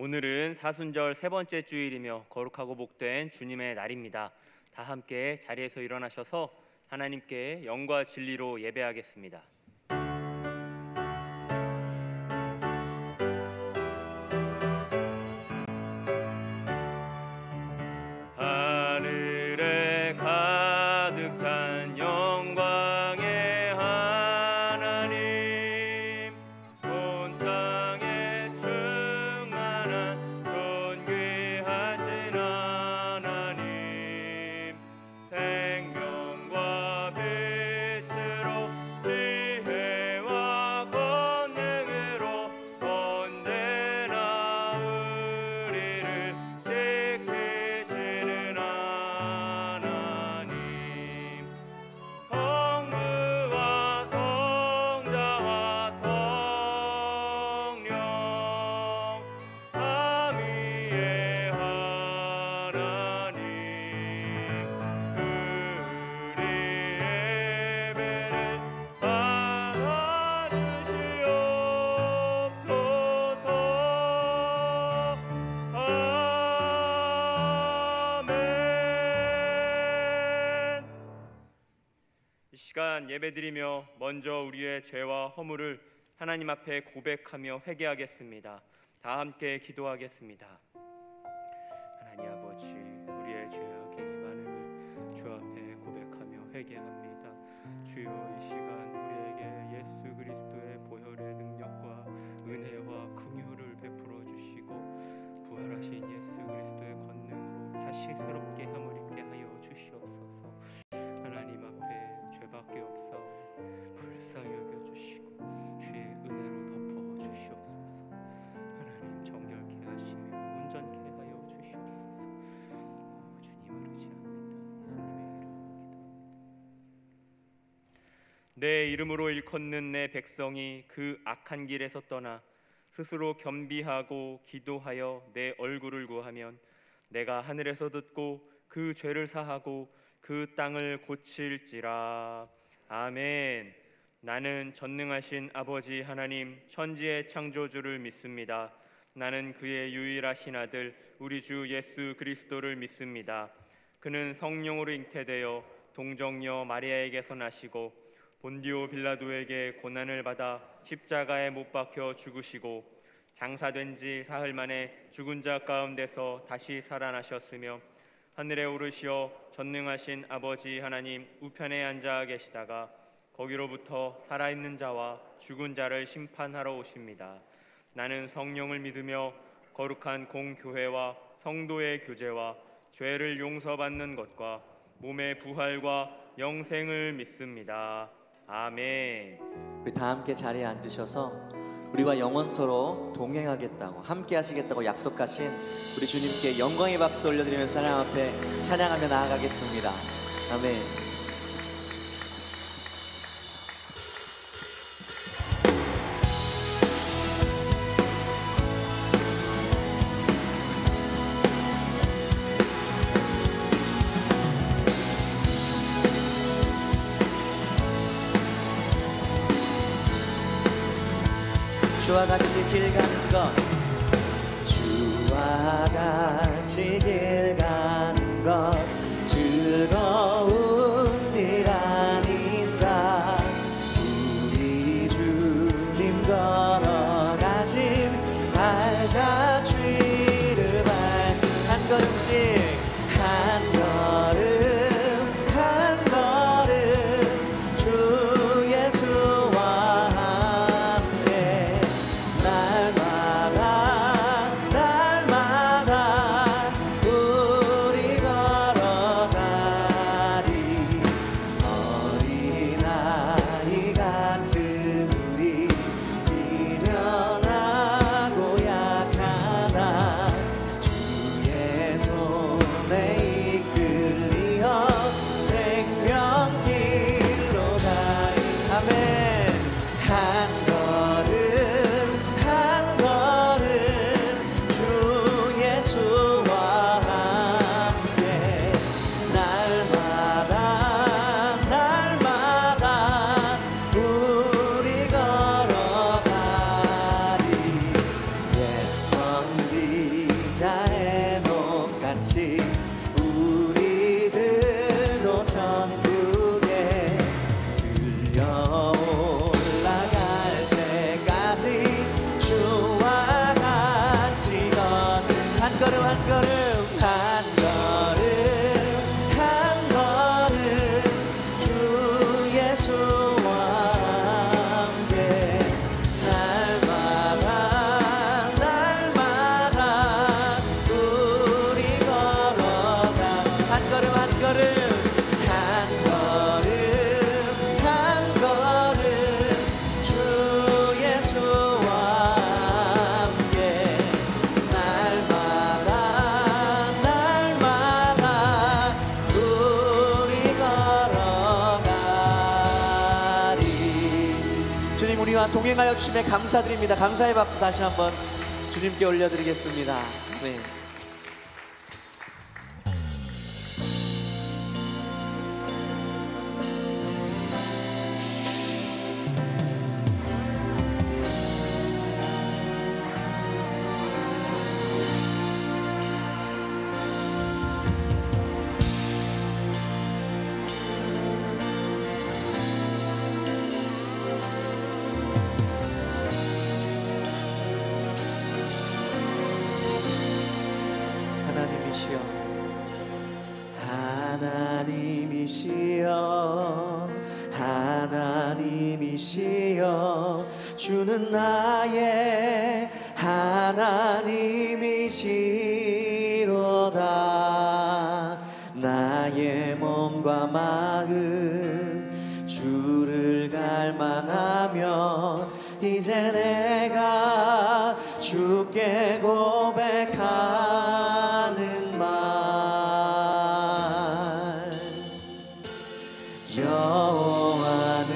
오늘은 사순절 세 번째 주일이며 거룩하고 복된 주님의 날입니다. 다 함께 자리에서 일어나셔서 하나님께 영과 진리로 예배하겠습니다. 하늘에 가득 찬 영광의 하나님, 온 땅에 충만한 존귀하신 하나님, 생명과 빛으로 지혜와 권능으로 언제나 우리를 지키시는 하나님, 성부와 성자와 성령 삼위의 하나님, 우리 예배를 받아주시옵소서. 아멘. 이 시간 예배드리며 먼저 우리의 죄와 허물을 하나님 앞에 고백하며 회개하겠습니다. 다 함께 기도하겠습니다. 하나님 아버지, 우리의 죄악이 많음을 주 앞에 고백하며 회개합니다. 주여, 이 시간 우리에게 예수 그리스도의 보혈의 능력과 은혜와 긍휼을 베풀어 주시고 부활하신 예수 그리스도의 권능으로 다시 새롭게 함을 입게 하여 주시옵소서. 하나님 앞에 죄밖에 없사오니 불쌍히 여겨주시고 주의 은혜로 덮어 주시옵소서. 하나님 정결케 하시며 온전케 하여 주시옵소서. 주님을 의지합니다. 예수님의 이름으로 기도합니다. 내 이름으로 일컫는 내 백성이 그 악한 길에서 떠나 스스로 겸비하고 기도하여 내 얼굴을 구하면 내가 하늘에서 듣고 그 죄를 사하고 그 땅을 고칠지라. 아멘. 나는 전능하신 아버지 하나님 천지의 창조주를 믿습니다. 나는 그의 유일하신 아들 우리 주 예수 그리스도를 믿습니다. 그는 성령으로 잉태되어 동정녀 마리아에게서 나시고 본디오 빌라도에게 고난을 받아 십자가에 못 박혀 죽으시고 장사된 지 사흘 만에 죽은 자 가운데서 다시 살아나셨으며 하늘에 오르시어 전능하신 아버지 하나님 우편에 앉아 계시다가 거기로부터 살아있는 자와 죽은 자를 심판하러 오십니다. 나는 성령을 믿으며 거룩한 공교회와 성도의 교제와 죄를 용서받는 것과 몸의 부활과 영생을 믿습니다. 아멘. 우리 다 함께 자리에 앉으셔서 우리와 영원토록 동행하겠다고 함께 하시겠다고 약속하신 우리 주님께 영광의 박수 올려드리면서 하나님 앞에 찬양하며 나아가겠습니다. 아멘. 주와 같이 길 가는 것, 주와 같이 길 가는 것 즐거운 일 아닌가. 우리 주님 걸어가신 발자취를 한 걸음씩 한 걸음 한 걸음 주 예수와 손 한 걸음 한 걸음 한 걸음 주 예수와 함께 날마다 날마다 우리 걸어가 한 걸음 한 걸음 한 걸음 한 걸음 주 예수와 함께 날마다 날마다 우리 걸어가리. 주님 우리와 동행하여 주심에 감사드립니다. 감사의 박수 다시 한번 주님께 올려드리겠습니다. 네. 하나님이시여 하나님이시여 주는 나의 하나님이시로다. 나의 몸과 마음 주를 갈망하며 이제 내가 주께 고백하는 말 여호와는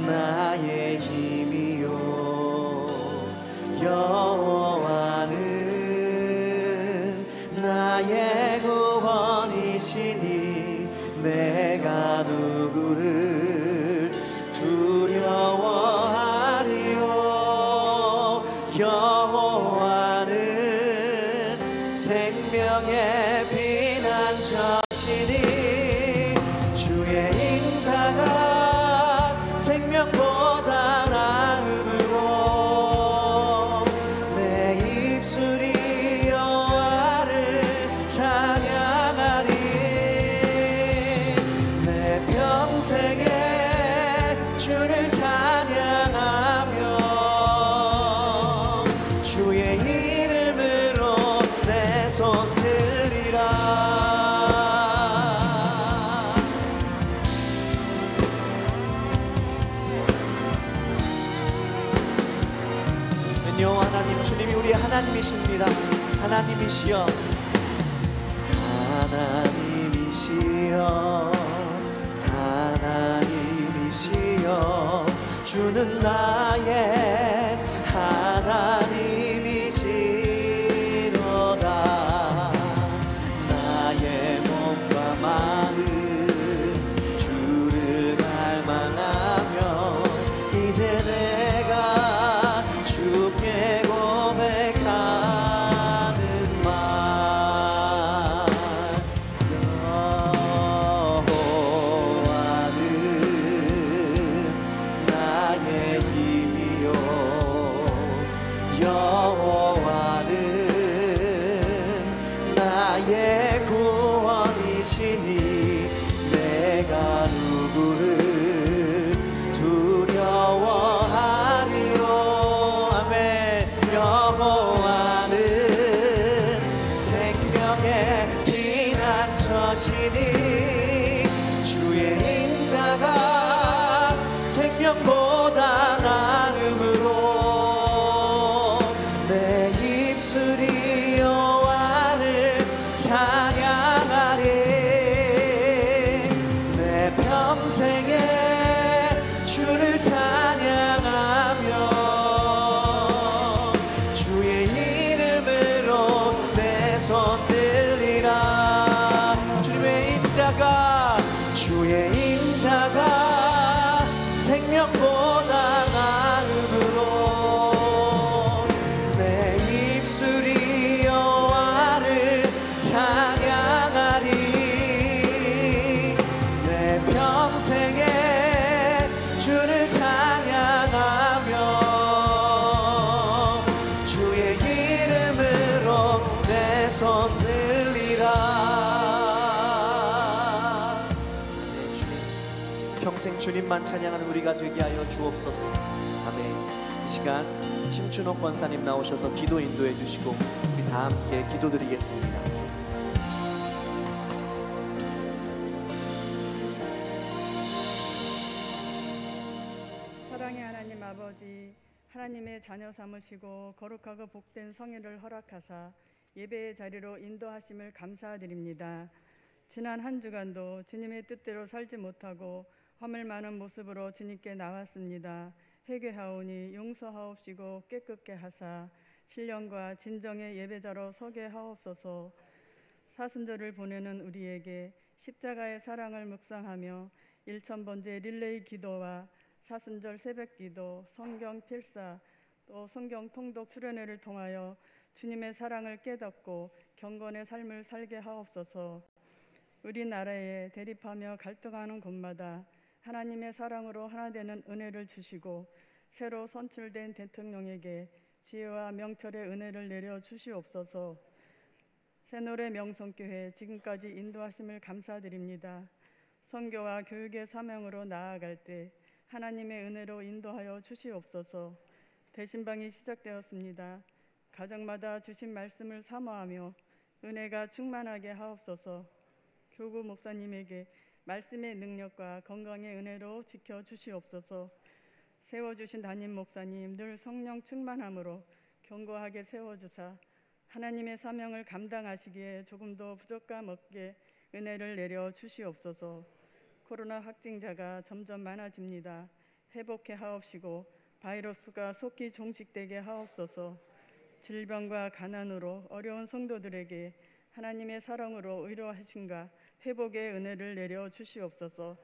나의 힘이요 여호와는 나의 구원이시니 내가 누구를 두려워하리요. 여호와는 생명의 피난처시니 주의 인자가 생명보다 나음으로 내 입술이 여호와를 찬양하리. 내 평생에 주를 찬양하며 주의 이름으로 내 손 들리라. 여호와 하나님 주님이 우리 하나님이십니다. 하나님이시여 하나님이시여 하나님이시여 주는 나의 하나님이시로다. 나의 몸과 마음 주를 갈망하며 이제 내가 주께 고백하는 말 여호와는 나의 힘이요 평생 주님만 찬양하는 우리가 되게 하여 주옵소서. 아멘. 이 시간 심춘옥 권사님 나오셔서 기도 인도해 주시고 우리 다 함께 기도드리겠습니다. 사랑의 하나님 아버지, 하나님의 자녀 삼으시고 거룩하고 복된 성회를 허락하사 예배의 자리로 인도하심을 감사드립니다. 지난 한 주간도 주님의 뜻대로 살지 못하고 화물 많은 모습으로 주님께 나왔습니다. 회개하오니 용서하옵시고 깨끗게 하사 신령과 진정의 예배자로 서게 하옵소서. 사순절을 보내는 우리에게 십자가의 사랑을 묵상하며 일천번제 릴레이 기도와 사순절 새벽기도, 성경 필사, 또 성경 통독 수련회를 통하여 주님의 사랑을 깨닫고 경건의 삶을 살게 하옵소서. 우리나라에 대립하며 갈등하는 곳마다 하나님의 사랑으로 하나 되는 은혜를 주시고 새로 선출된 대통령에게 지혜와 명철의 은혜를 내려 주시옵소서. 새노래 명성교회 지금까지 인도하심을 감사드립니다. 선교와 교육의 사명으로 나아갈 때 하나님의 은혜로 인도하여 주시옵소서. 대신방이 시작되었습니다. 가정마다 주신 말씀을 사모하며 은혜가 충만하게 하옵소서. 교구 목사님에게 말씀의 능력과 건강의 은혜로 지켜주시옵소서. 세워주신 담임 목사님 늘 성령 충만함으로 견고하게 세워주사 하나님의 사명을 감당하시기에 조금도 부족함 없게 은혜를 내려 주시옵소서. 코로나 확진자가 점점 많아집니다. 회복해 하옵시고 바이러스가 속히 종식되게 하옵소서. 질병과 가난으로 어려운 성도들에게 하나님의 사랑으로 위로하심과 회복의 은혜를 내려 주시옵소서.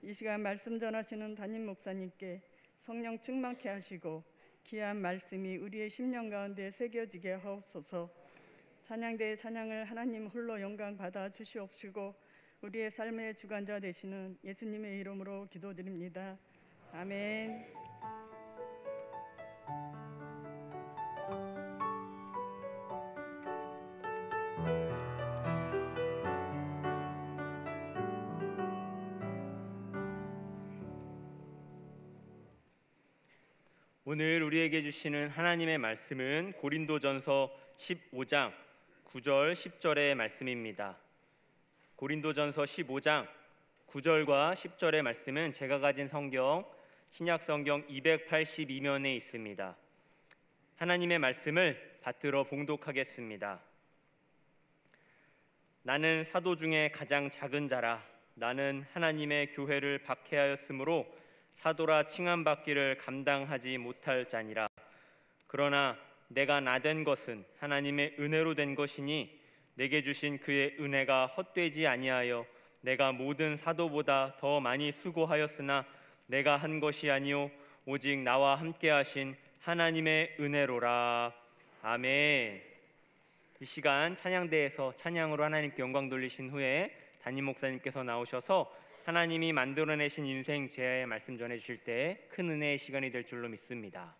이 시간 말씀 전하시는 담임 목사님께 성령 충만케 하시고 귀한 말씀이 우리의 심령 가운데 새겨지게 하옵소서. 찬양대의 찬양을 하나님 홀로 영광 받아 주시옵시고 우리의 삶의 주관자 되시는 예수님의 이름으로 기도드립니다. 아멘. 오늘 우리에게 주시는 하나님의 말씀은 고린도전서 15장 9절 10절의 말씀입니다. 고린도전서 15장 9절과 10절의 말씀은 제가 가진 성경 신약성경 282면에 있습니다. 하나님의 말씀을 받들어 봉독하겠습니다. 나는 사도 중에 가장 작은 자라. 나는 하나님의 교회를 박해하였으므로 사도라 칭함받기를 감당하지 못할 자니라. 그러나 내가 나된 것은 하나님의 은혜로 된 것이니 내게 주신 그의 은혜가 헛되지 아니하여 내가 모든 사도보다 더 많이 수고하였으나 내가 한 것이 아니요 오직 나와 함께 하신 하나님의 은혜로라. 아멘. 이 시간 찬양대에서 찬양으로 하나님께 영광 돌리신 후에 담임 목사님께서 나오셔서 하나님이 만들어내신 인생 제야의 말씀 전해주실 때 큰 은혜의 시간이 될 줄로 믿습니다.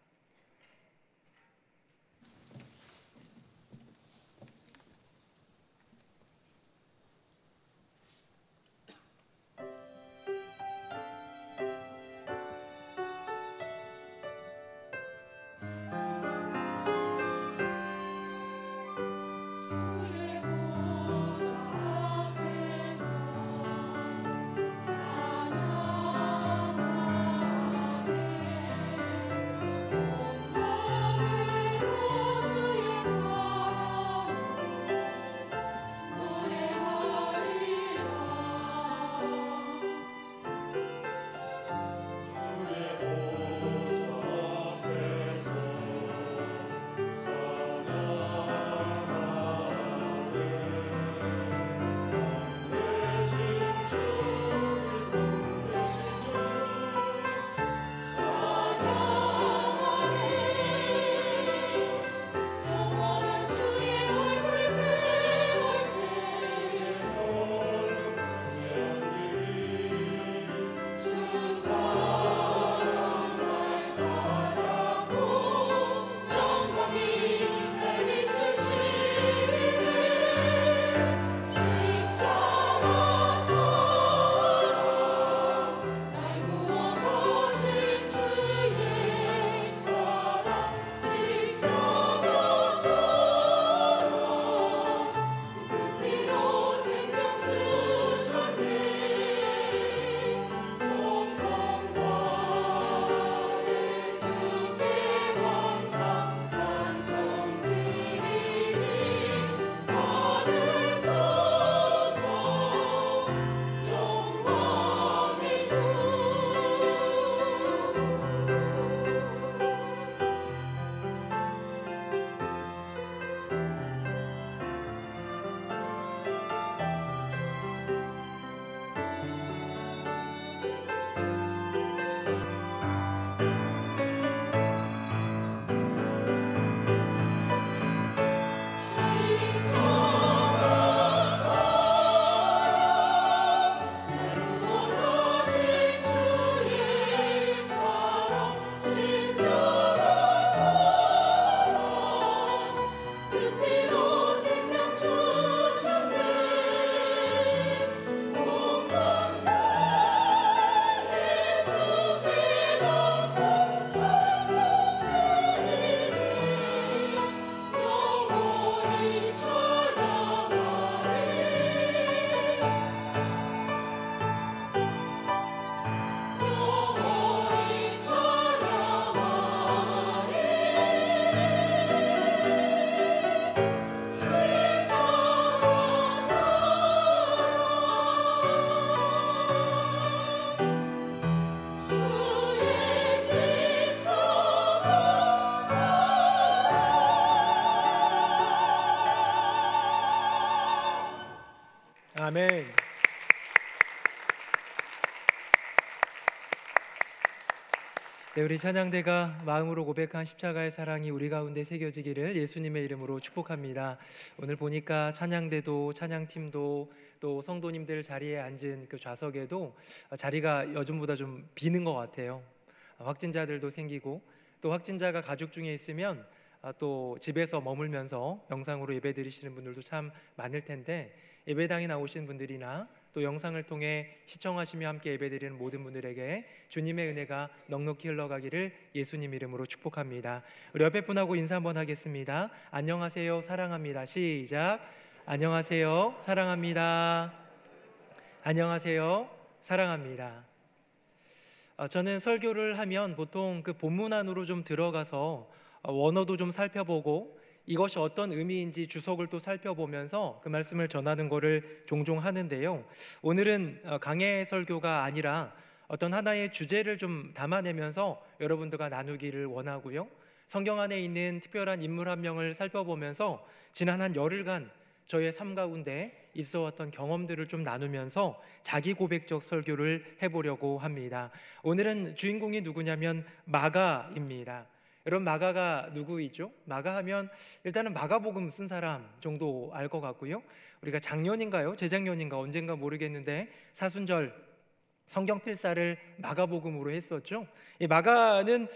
아멘. 네, 우리 찬양대가 마음으로 고백한 십자가의 사랑이 우리 가운데 새겨지기를 예수님의 이름으로 축복합니다. 오늘 보니까 찬양대도 찬양팀도 또 성도님들 자리에 앉은 그 좌석에도 자리가 요즘보다 좀 비는 것 같아요. 확진자들도 생기고 또 확진자가 가족 중에 있으면 또 집에서 머물면서 영상으로 예배 드리시는 분들도 참 많을 텐데, 예배당에 나오신 분들이나 또 영상을 통해 시청하시며 함께 예배드리는 모든 분들에게 주님의 은혜가 넉넉히 흘러가기를 예수님 이름으로 축복합니다. 우리 옆에 분하고 인사 한번 하겠습니다. 안녕하세요, 사랑합니다. 시작. 안녕하세요, 사랑합니다. 안녕하세요, 사랑합니다. 저는 설교를 하면 보통 그 본문 안으로 좀 들어가서 원어도 좀 살펴보고 이것이 어떤 의미인지 주석을 또 살펴보면서 그 말씀을 전하는 것을 종종 하는데요, 오늘은 강해 설교가 아니라 어떤 하나의 주제를 좀 담아내면서 여러분들과 나누기를 원하고요, 성경 안에 있는 특별한 인물 한 명을 살펴보면서 지난 한 열흘간 저의 삶 가운데 있어왔던 경험들을 좀 나누면서 자기 고백적 설교를 해보려고 합니다. 오늘은 주인공이 누구냐면 마가입니다. 여러분, 마가가 누구이죠? 마가 하면 일단은 마가복음 쓴 사람 정도 알 것 같고요, 우리가 작년인가요? 재작년인가 언젠가 모르겠는데 사순절 성경 필사를 마가복음으로 했었죠. 이 마가는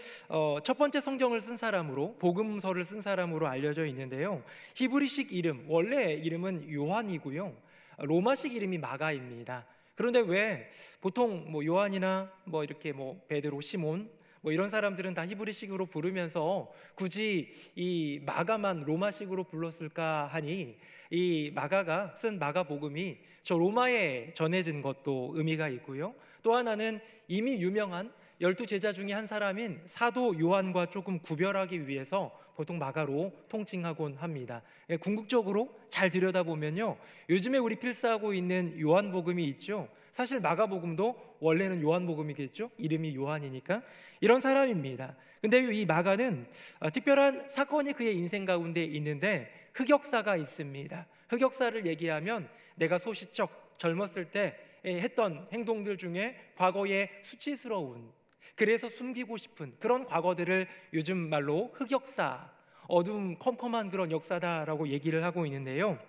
첫 번째 성경을 쓴 사람으로, 복음서를 쓴 사람으로 알려져 있는데요, 히브리식 이름, 원래 이름은 요한이고요, 로마식 이름이 마가입니다. 그런데 왜 보통 요한이나 이렇게 베드로, 시몬 이런 사람들은 다 히브리식으로 부르면서 굳이 이 마가만 로마식으로 불렀을까 하니, 이 마가가 쓴 마가복음이 저 로마에 전해진 것도 의미가 있고요, 또 하나는 이미 유명한 12제자 중에 한 사람인 사도 요한과 조금 구별하기 위해서 보통 마가로 통칭하곤 합니다. 궁극적으로 잘 들여다보면요, 요즘에 우리 필사하고 있는 요한복음이 있죠, 사실 마가복음도 원래는 요한복음이겠죠, 이름이 요한이니까. 이런 사람입니다. 근데 이 마가는 특별한 사건이 그의 인생 가운데 있는데 흑역사가 있습니다. 흑역사를 얘기하면 내가 소시적 젊었을 때 했던 행동들 중에 과거에 수치스러운, 그래서 숨기고 싶은 그런 과거들을 요즘 말로 흑역사, 어두움 컴컴한 그런 역사다라고 얘기를 하고 있는데요,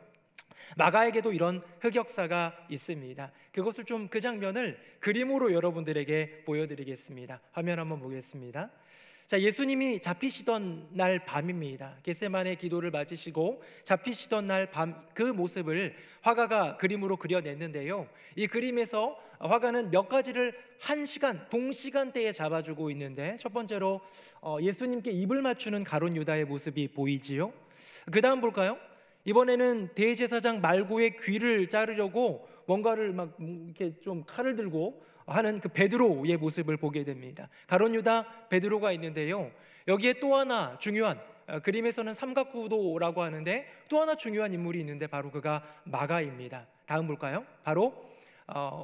마가에게도 이런 흑역사가 있습니다. 그것을 좀, 그 장면을 그림으로 여러분들에게 보여드리겠습니다. 화면 한번 보겠습니다. 자, 예수님이 잡히시던 날 밤입니다. 겟세마네 기도를 마치시고 잡히시던 날 밤, 그 모습을 화가가 그림으로 그려냈는데요, 이 그림에서 화가는 몇 가지를 한 시간, 동시간대에 잡아주고 있는데, 첫 번째로 예수님께 입을 맞추는 가룟 유다의 모습이 보이지요. 그 다음 볼까요? 이번에는 대제사장 말고의 귀를 자르려고 뭔가를 막 이렇게 좀 칼을 들고 하는 그 베드로의 모습을 보게 됩니다. 가룟 유다 베드로가 있는데요, 여기에 또 하나 중요한, 그림에서는 삼각구도라고 하는데 또 하나 중요한 인물이 있는데 바로 그가 마가입니다. 다음 볼까요? 바로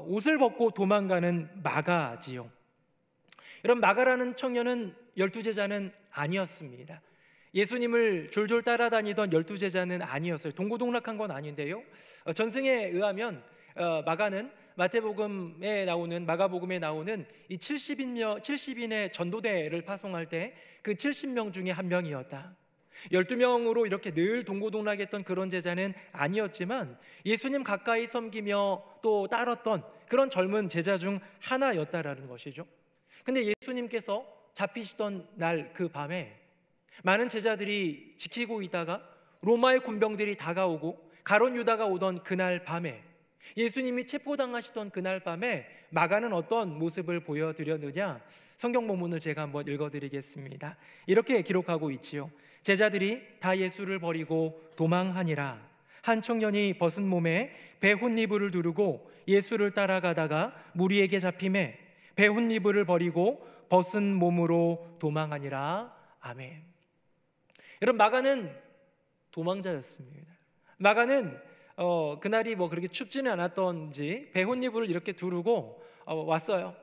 옷을 벗고 도망가는 마가지요. 여러분, 마가라는 청년은 12제자는 아니었습니다. 예수님을 졸졸 따라다니던 12제자는 아니었어요. 동고동락한 건 아닌데요, 전승에 의하면 마가는 마태복음에 나오는, 마가복음에 나오는 이 70인의 전도대를 파송할 때 그 70명 중에 한 명이었다. 12명으로 이렇게 늘 동고동락했던 그런 제자는 아니었지만 예수님 가까이 섬기며 또 따랐던 그런 젊은 제자 중 하나였다라는 것이죠. 근데 예수님께서 잡히시던 날 그 밤에 많은 제자들이 지키고 있다가 로마의 군병들이 다가오고 가룟 유다가 오던 그날 밤에, 예수님이 체포당하시던 그날 밤에 마가는 어떤 모습을 보여드렸느냐, 성경 본문을 제가 한번 읽어드리겠습니다. 이렇게 기록하고 있지요. 제자들이 다 예수를 버리고 도망하니라. 한 청년이 벗은 몸에 배훈이불을 두르고 예수를 따라가다가 무리에게 잡히매 배훈이불을 버리고 벗은 몸으로 도망하니라. 아멘. 여러분, 마가는 도망자였습니다. 마가는 그날이 그렇게 춥지는 않았던지 배훈이불을 이렇게 두르고 왔어요.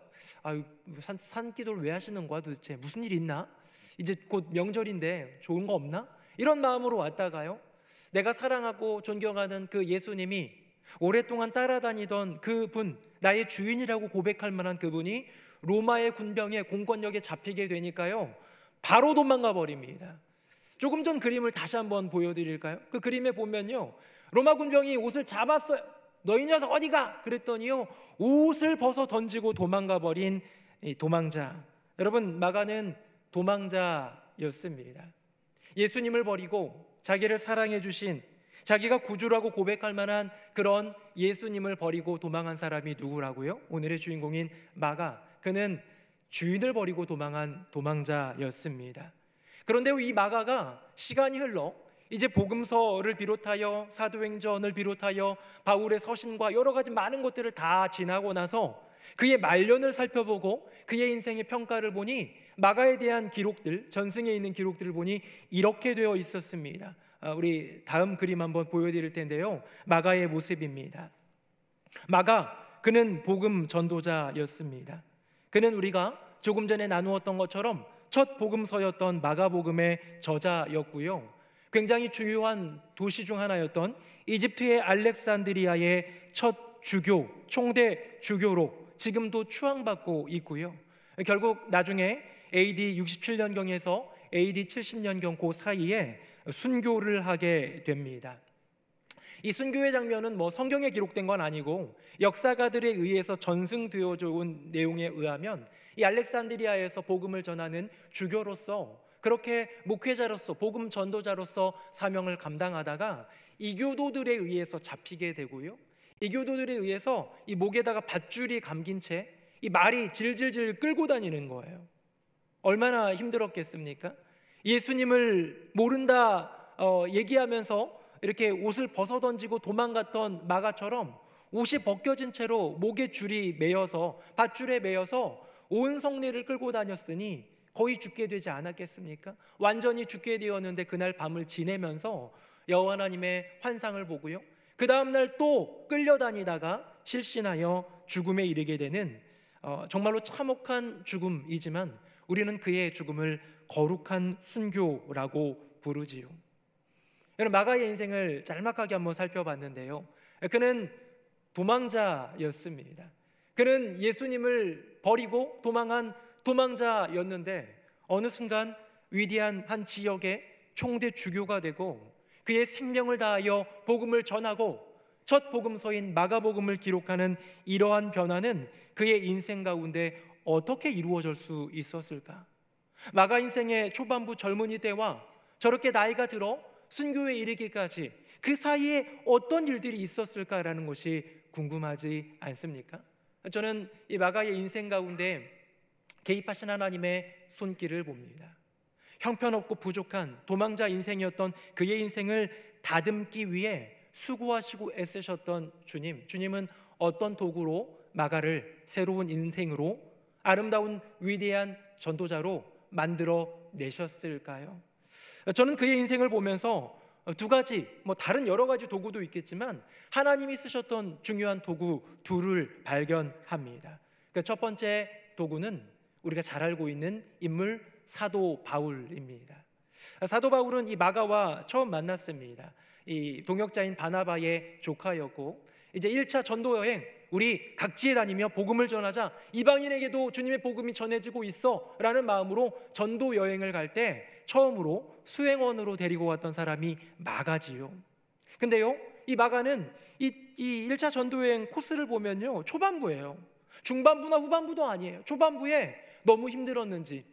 산기도를 왜 하시는 거야 도대체? 무슨 일 있나? 이제 곧 명절인데 좋은 거 없나? 이런 마음으로 왔다가요, 내가 사랑하고 존경하는 그 예수님이 오랫동안 따라다니던 그분, 나의 주인이라고 고백할 만한 그분이 로마의 군병에 공권력에 잡히게 되니까요, 바로 도망가 버립니다. 조금 전 그림을 다시 한번 보여드릴까요? 그 그림에 보면요, 로마 군병이 옷을 잡았어요. 너희 녀석 어디가? 그랬더니요, 옷을 벗어 던지고 도망가 버린 이 도망자. 여러분, 마가는 도망자였습니다. 예수님을 버리고 자기를 사랑해 주신, 자기가 구주라고 고백할 만한 그런 예수님을 버리고 도망한 사람이 누구라고요? 오늘의 주인공인 마가. 그는 주인을 버리고 도망한 도망자였습니다. 그런데 이 마가가 시간이 흘러 이제 복음서를 비롯하여 사도행전을 비롯하여 바울의 서신과 여러 가지 많은 것들을 다 지나고 나서 그의 말년을 살펴보고 그의 인생의 평가를 보니 마가에 대한 기록들, 전승에 있는 기록들을 보니 이렇게 되어 있었습니다. 우리 다음 그림 한번 보여드릴 텐데요, 마가의 모습입니다. 마가, 그는 복음 전도자였습니다. 그는 우리가 조금 전에 나누었던 것처럼 첫 복음서였던 마가복음의 저자였고요, 굉장히 주요한 도시 중 하나였던 이집트의 알렉산드리아의 첫 주교, 총대 주교로 지금도 추앙받고 있고요, 결국 나중에 AD 67년경에서 AD 70년경 그 사이에 순교를 하게 됩니다. 이 순교의 장면은 성경에 기록된 건 아니고 역사가들에 의해서 전승되어져 온 내용에 의하면 이 알렉산드리아에서 복음을 전하는 주교로서, 그렇게 목회자로서, 복음 전도자로서 사명을 감당하다가 이교도들에 의해서 잡히게 되고요, 이교도들에 의해서 이 목에다가 밧줄이 감긴 채 이 말이 질질질 끌고 다니는 거예요. 얼마나 힘들었겠습니까? 예수님을 모른다 얘기하면서 이렇게 옷을 벗어 던지고 도망갔던 마가처럼 옷이 벗겨진 채로 목에 줄이 매여서, 밧줄에 매여서 온 성내를 끌고 다녔으니 거의 죽게 되지 않았겠습니까? 완전히 죽게 되었는데 그날 밤을 지내면서 여호와 하나님의 환상을 보고요, 그 다음날 또 끌려다니다가 실신하여 죽음에 이르게 되는 정말로 참혹한 죽음이지만 우리는 그의 죽음을 거룩한 순교라고 부르지요. 여러분, 마가의 인생을 짤막하게 한번 살펴봤는데요, 그는 도망자였습니다. 그는 예수님을 버리고 도망한 도망자였는데 어느 순간 위대한 한 지역의 총대 주교가 되고 그의 생명을 다하여 복음을 전하고 첫 복음서인 마가복음을 기록하는 이러한 변화는 그의 인생 가운데 어떻게 이루어질 수 있었을까? 마가 인생의 초반부 젊은이 때와 저렇게 나이가 들어 순교에 이르기까지 그 사이에 어떤 일들이 있었을까라는 것이 궁금하지 않습니까? 저는 이 마가의 인생 가운데 개입하신 하나님의 손길을 봅니다. 형편없고 부족한 도망자 인생이었던 그의 인생을 다듬기 위해 수고하시고 애쓰셨던 주님은 어떤 도구로 마가를 새로운 인생으로 아름다운 위대한 전도자로 만들어 내셨을까요? 저는 그의 인생을 보면서 두 가지, 다른 여러 가지 도구도 있겠지만 하나님이 쓰셨던 중요한 도구 둘을 발견합니다. 첫 번째 도구는 우리가 잘 알고 있는 인물 사도 바울입니다. 사도 바울은 이 마가와 처음 만났습니다. 이 동역자인 바나바의 조카였고 이제 1차 전도 여행, 우리 각지에 다니며 복음을 전하자, 이방인에게도 주님의 복음이 전해지고 있어 라는 마음으로 전도 여행을 갈 때 처음으로 수행원으로 데리고 왔던 사람이 마가지요. 근데요, 이 마가는 이 1차 전도 여행 코스를 보면요, 초반부예요. 중반부나 후반부도 아니에요. 초반부에 너무 힘들었는지,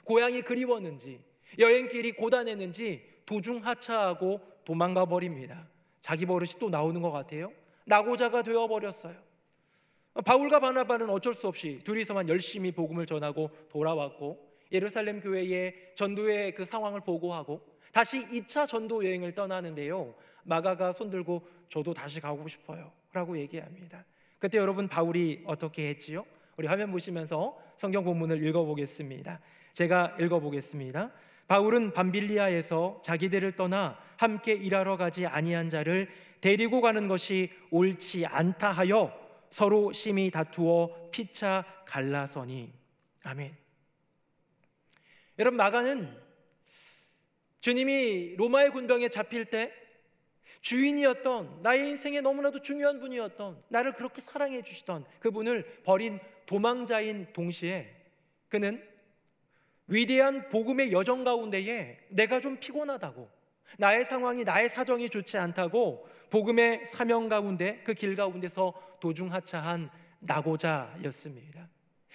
고향이 그리웠는지, 여행길이 고단했는지 도중 하차하고 도망가 버립니다. 자기 버릇이 또 나오는 것 같아요. 낙오자가 되어버렸어요. 바울과 바나바는 어쩔 수 없이 둘이서만 열심히 복음을 전하고 돌아왔고 예루살렘 교회의 전도의 그 상황을 보고하고 다시 2차 전도 여행을 떠나는데요, 마가가 손들고 저도 다시 가고 싶어요 라고 얘기합니다. 그때 여러분, 바울이 어떻게 했지요? 우리 화면 보시면서 성경 본문을 읽어보겠습니다. 제가 읽어보겠습니다. 바울은 밤빌리아에서 자기들을 떠나 함께 일하러 가지 아니한 자를 데리고 가는 것이 옳지 않다 하여 서로 심히 다투어 피차 갈라서니. 아멘. 여러분, 마가는 주님이 로마의 군병에 잡힐 때 주인이었던, 나의 인생에 너무나도 중요한 분이었던, 나를 그렇게 사랑해 주시던 그분을 버린 도망자인 동시에 그는 위대한 복음의 여정 가운데에 내가 좀 피곤하다고, 나의 상황이, 나의 사정이 좋지 않다고 복음의 사명 가운데, 그 길 가운데서 도중하차한 낙오자였습니다.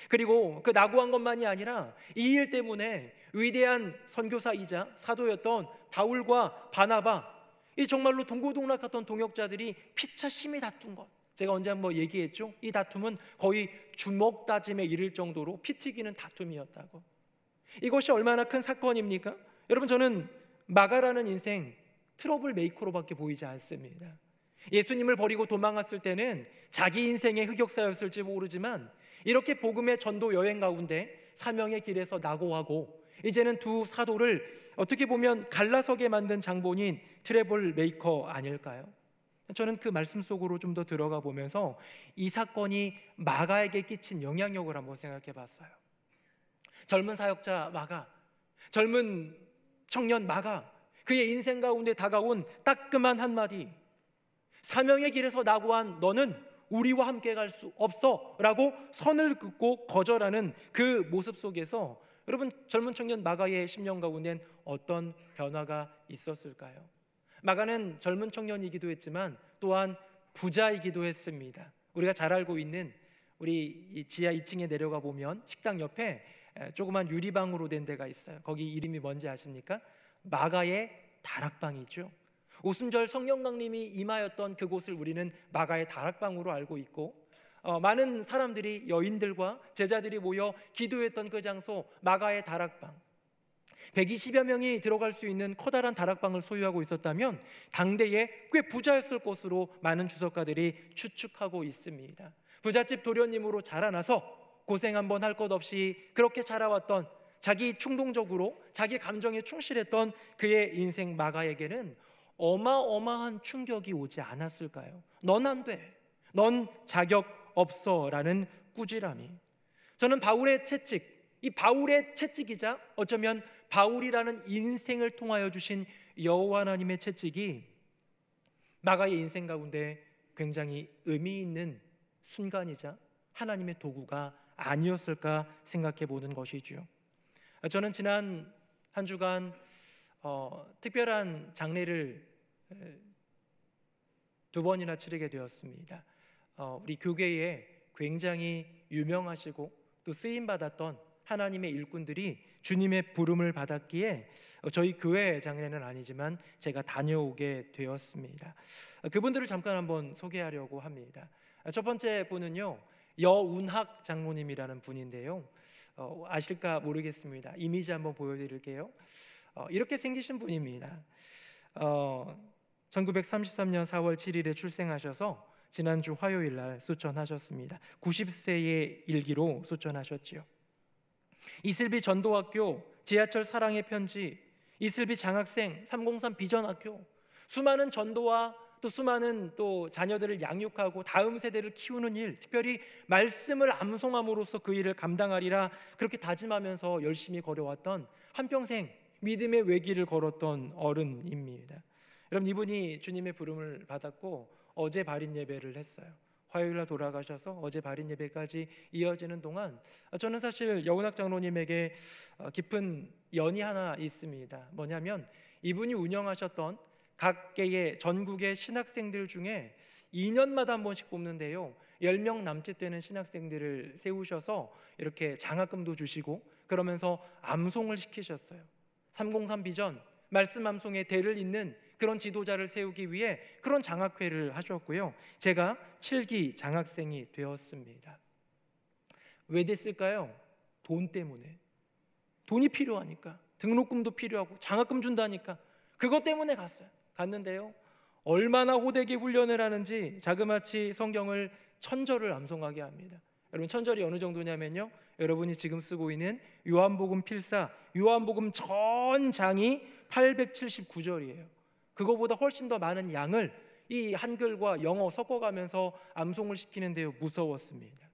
그리고 그 낙오한 것만이 아니라 이 일 때문에 위대한 선교사이자 사도였던 바울과 바나바, 이 정말로 동고동락했던 동역자들이 피차 심히 다툰 것, 제가 언제 한번 얘기했죠. 이 다툼은 거의 주먹 다짐에 이를 정도로 피 튀기는 다툼이었다고. 이것이 얼마나 큰 사건입니까? 여러분, 저는 마가라는 인생 트러블 메이커로밖에 보이지 않습니다. 예수님을 버리고 도망갔을 때는 자기 인생의 흑역사였을지 모르지만 이렇게 복음의 전도 여행 가운데 사명의 길에서 낙오하고 이제는 두 사도를 어떻게 보면 갈라서게 만든 장본인 트러블 메이커 아닐까요? 저는 그 말씀 속으로 좀 더 들어가 보면서 이 사건이 마가에게 끼친 영향력을 한번 생각해 봤어요. 젊은 사역자 마가, 젊은 청년 마가, 그의 인생 가운데 다가온 따끔한 한마디, 사명의 길에서 낙오한 너는 우리와 함께 갈 수 없어 라고 선을 긋고 거절하는 그 모습 속에서 여러분, 젊은 청년 마가의 심령 가운데는 어떤 변화가 있었을까요? 마가는 젊은 청년이기도 했지만 또한 부자이기도 했습니다. 우리가 잘 알고 있는 우리 지하 2층에 내려가 보면 식당 옆에 조그만 유리방으로 된 데가 있어요. 거기 이름이 뭔지 아십니까? 마가의 다락방이죠. 오순절 성령 강림이 임하였던 그곳을 우리는 마가의 다락방으로 알고 있고, 많은 사람들이, 여인들과 제자들이 모여 기도했던 그 장소 마가의 다락방, 120여 명이 들어갈 수 있는 커다란 다락방을 소유하고 있었다면 당대에 꽤 부자였을 것으로 많은 주석가들이 추측하고 있습니다. 부잣집 도련님으로 자라나서 고생 한번 할 것 없이 그렇게 자라왔던, 자기 충동적으로 자기 감정에 충실했던 그의 인생 마가에게는 어마어마한 충격이 오지 않았을까요? 넌 안 돼, 넌 자격 없어 라는 꾸지람이. 저는 바울의 채찍, 이 바울의 채찍이자 어쩌면 바울이라는 인생을 통하여 주신 여호와 하나님의 채찍이 마가의 인생 가운데 굉장히 의미 있는 순간이자 하나님의 도구가 아니었을까 생각해 보는 것이지요. 저는 지난 한 주간 특별한 장례를 2번이나 치르게 되었습니다. 우리 교회에 굉장히 유명하시고 또 쓰임받았던 하나님의 일꾼들이 주님의 부름을 받았기에 저희 교회 장례는 아니지만 제가 다녀오게 되었습니다. 그분들을 잠깐 한번 소개하려고 합니다. 첫 번째 분은요, 여운학 장로님이라는 분인데요, 아실까 모르겠습니다. 이미지 한번 보여드릴게요. 이렇게 생기신 분입니다. 1933년 4월 7일에 출생하셔서 지난주 화요일 날 소천하셨습니다. 90세의 일기로 소천하셨지요. 이슬비 전도학교, 지하철 사랑의 편지, 이슬비 장학생, 303 비전학교, 수많은 전도와 또 수많은 또 자녀들을 양육하고 다음 세대를 키우는 일, 특별히 말씀을 암송함으로써 그 일을 감당하리라 그렇게 다짐하면서 열심히 걸어왔던, 한평생 믿음의 외길을 걸었던 어른입니다. 여러분, 이분이 주님의 부름을 받았고 어제 발인 예배를 했어요. 화요일날 돌아가셔서 어제 발인 예배까지 이어지는 동안 저는 사실 여운학 장로님에게 깊은 연이 하나 있습니다. 뭐냐면 이분이 운영하셨던 각계의 전국의 신학생들 중에 2년마다 한 번씩 뽑는데요, 10명 남짓 되는 신학생들을 세우셔서 이렇게 장학금도 주시고 그러면서 암송을 시키셨어요. 303 비전, 말씀 암송의 대를 잇는 그런 지도자를 세우기 위해 그런 장학회를 하셨고요. 제가 7기 장학생이 되었습니다. 왜 됐을까요? 돈 때문에. 돈이 필요하니까, 등록금도 필요하고 장학금 준다니까 그것 때문에 갔는데요, 얼마나 호되게 훈련을 하는지 자그마치 성경을 천절을 암송하게 합니다. 여러분, 천절이 어느 정도냐면요, 여러분이 지금 쓰고 있는 요한복음 필사, 요한복음 전 장이 879절이에요. 그거보다 훨씬 더 많은 양을 이 한글과 영어 섞어가면서 암송을 시키는데요, 무서웠습니다.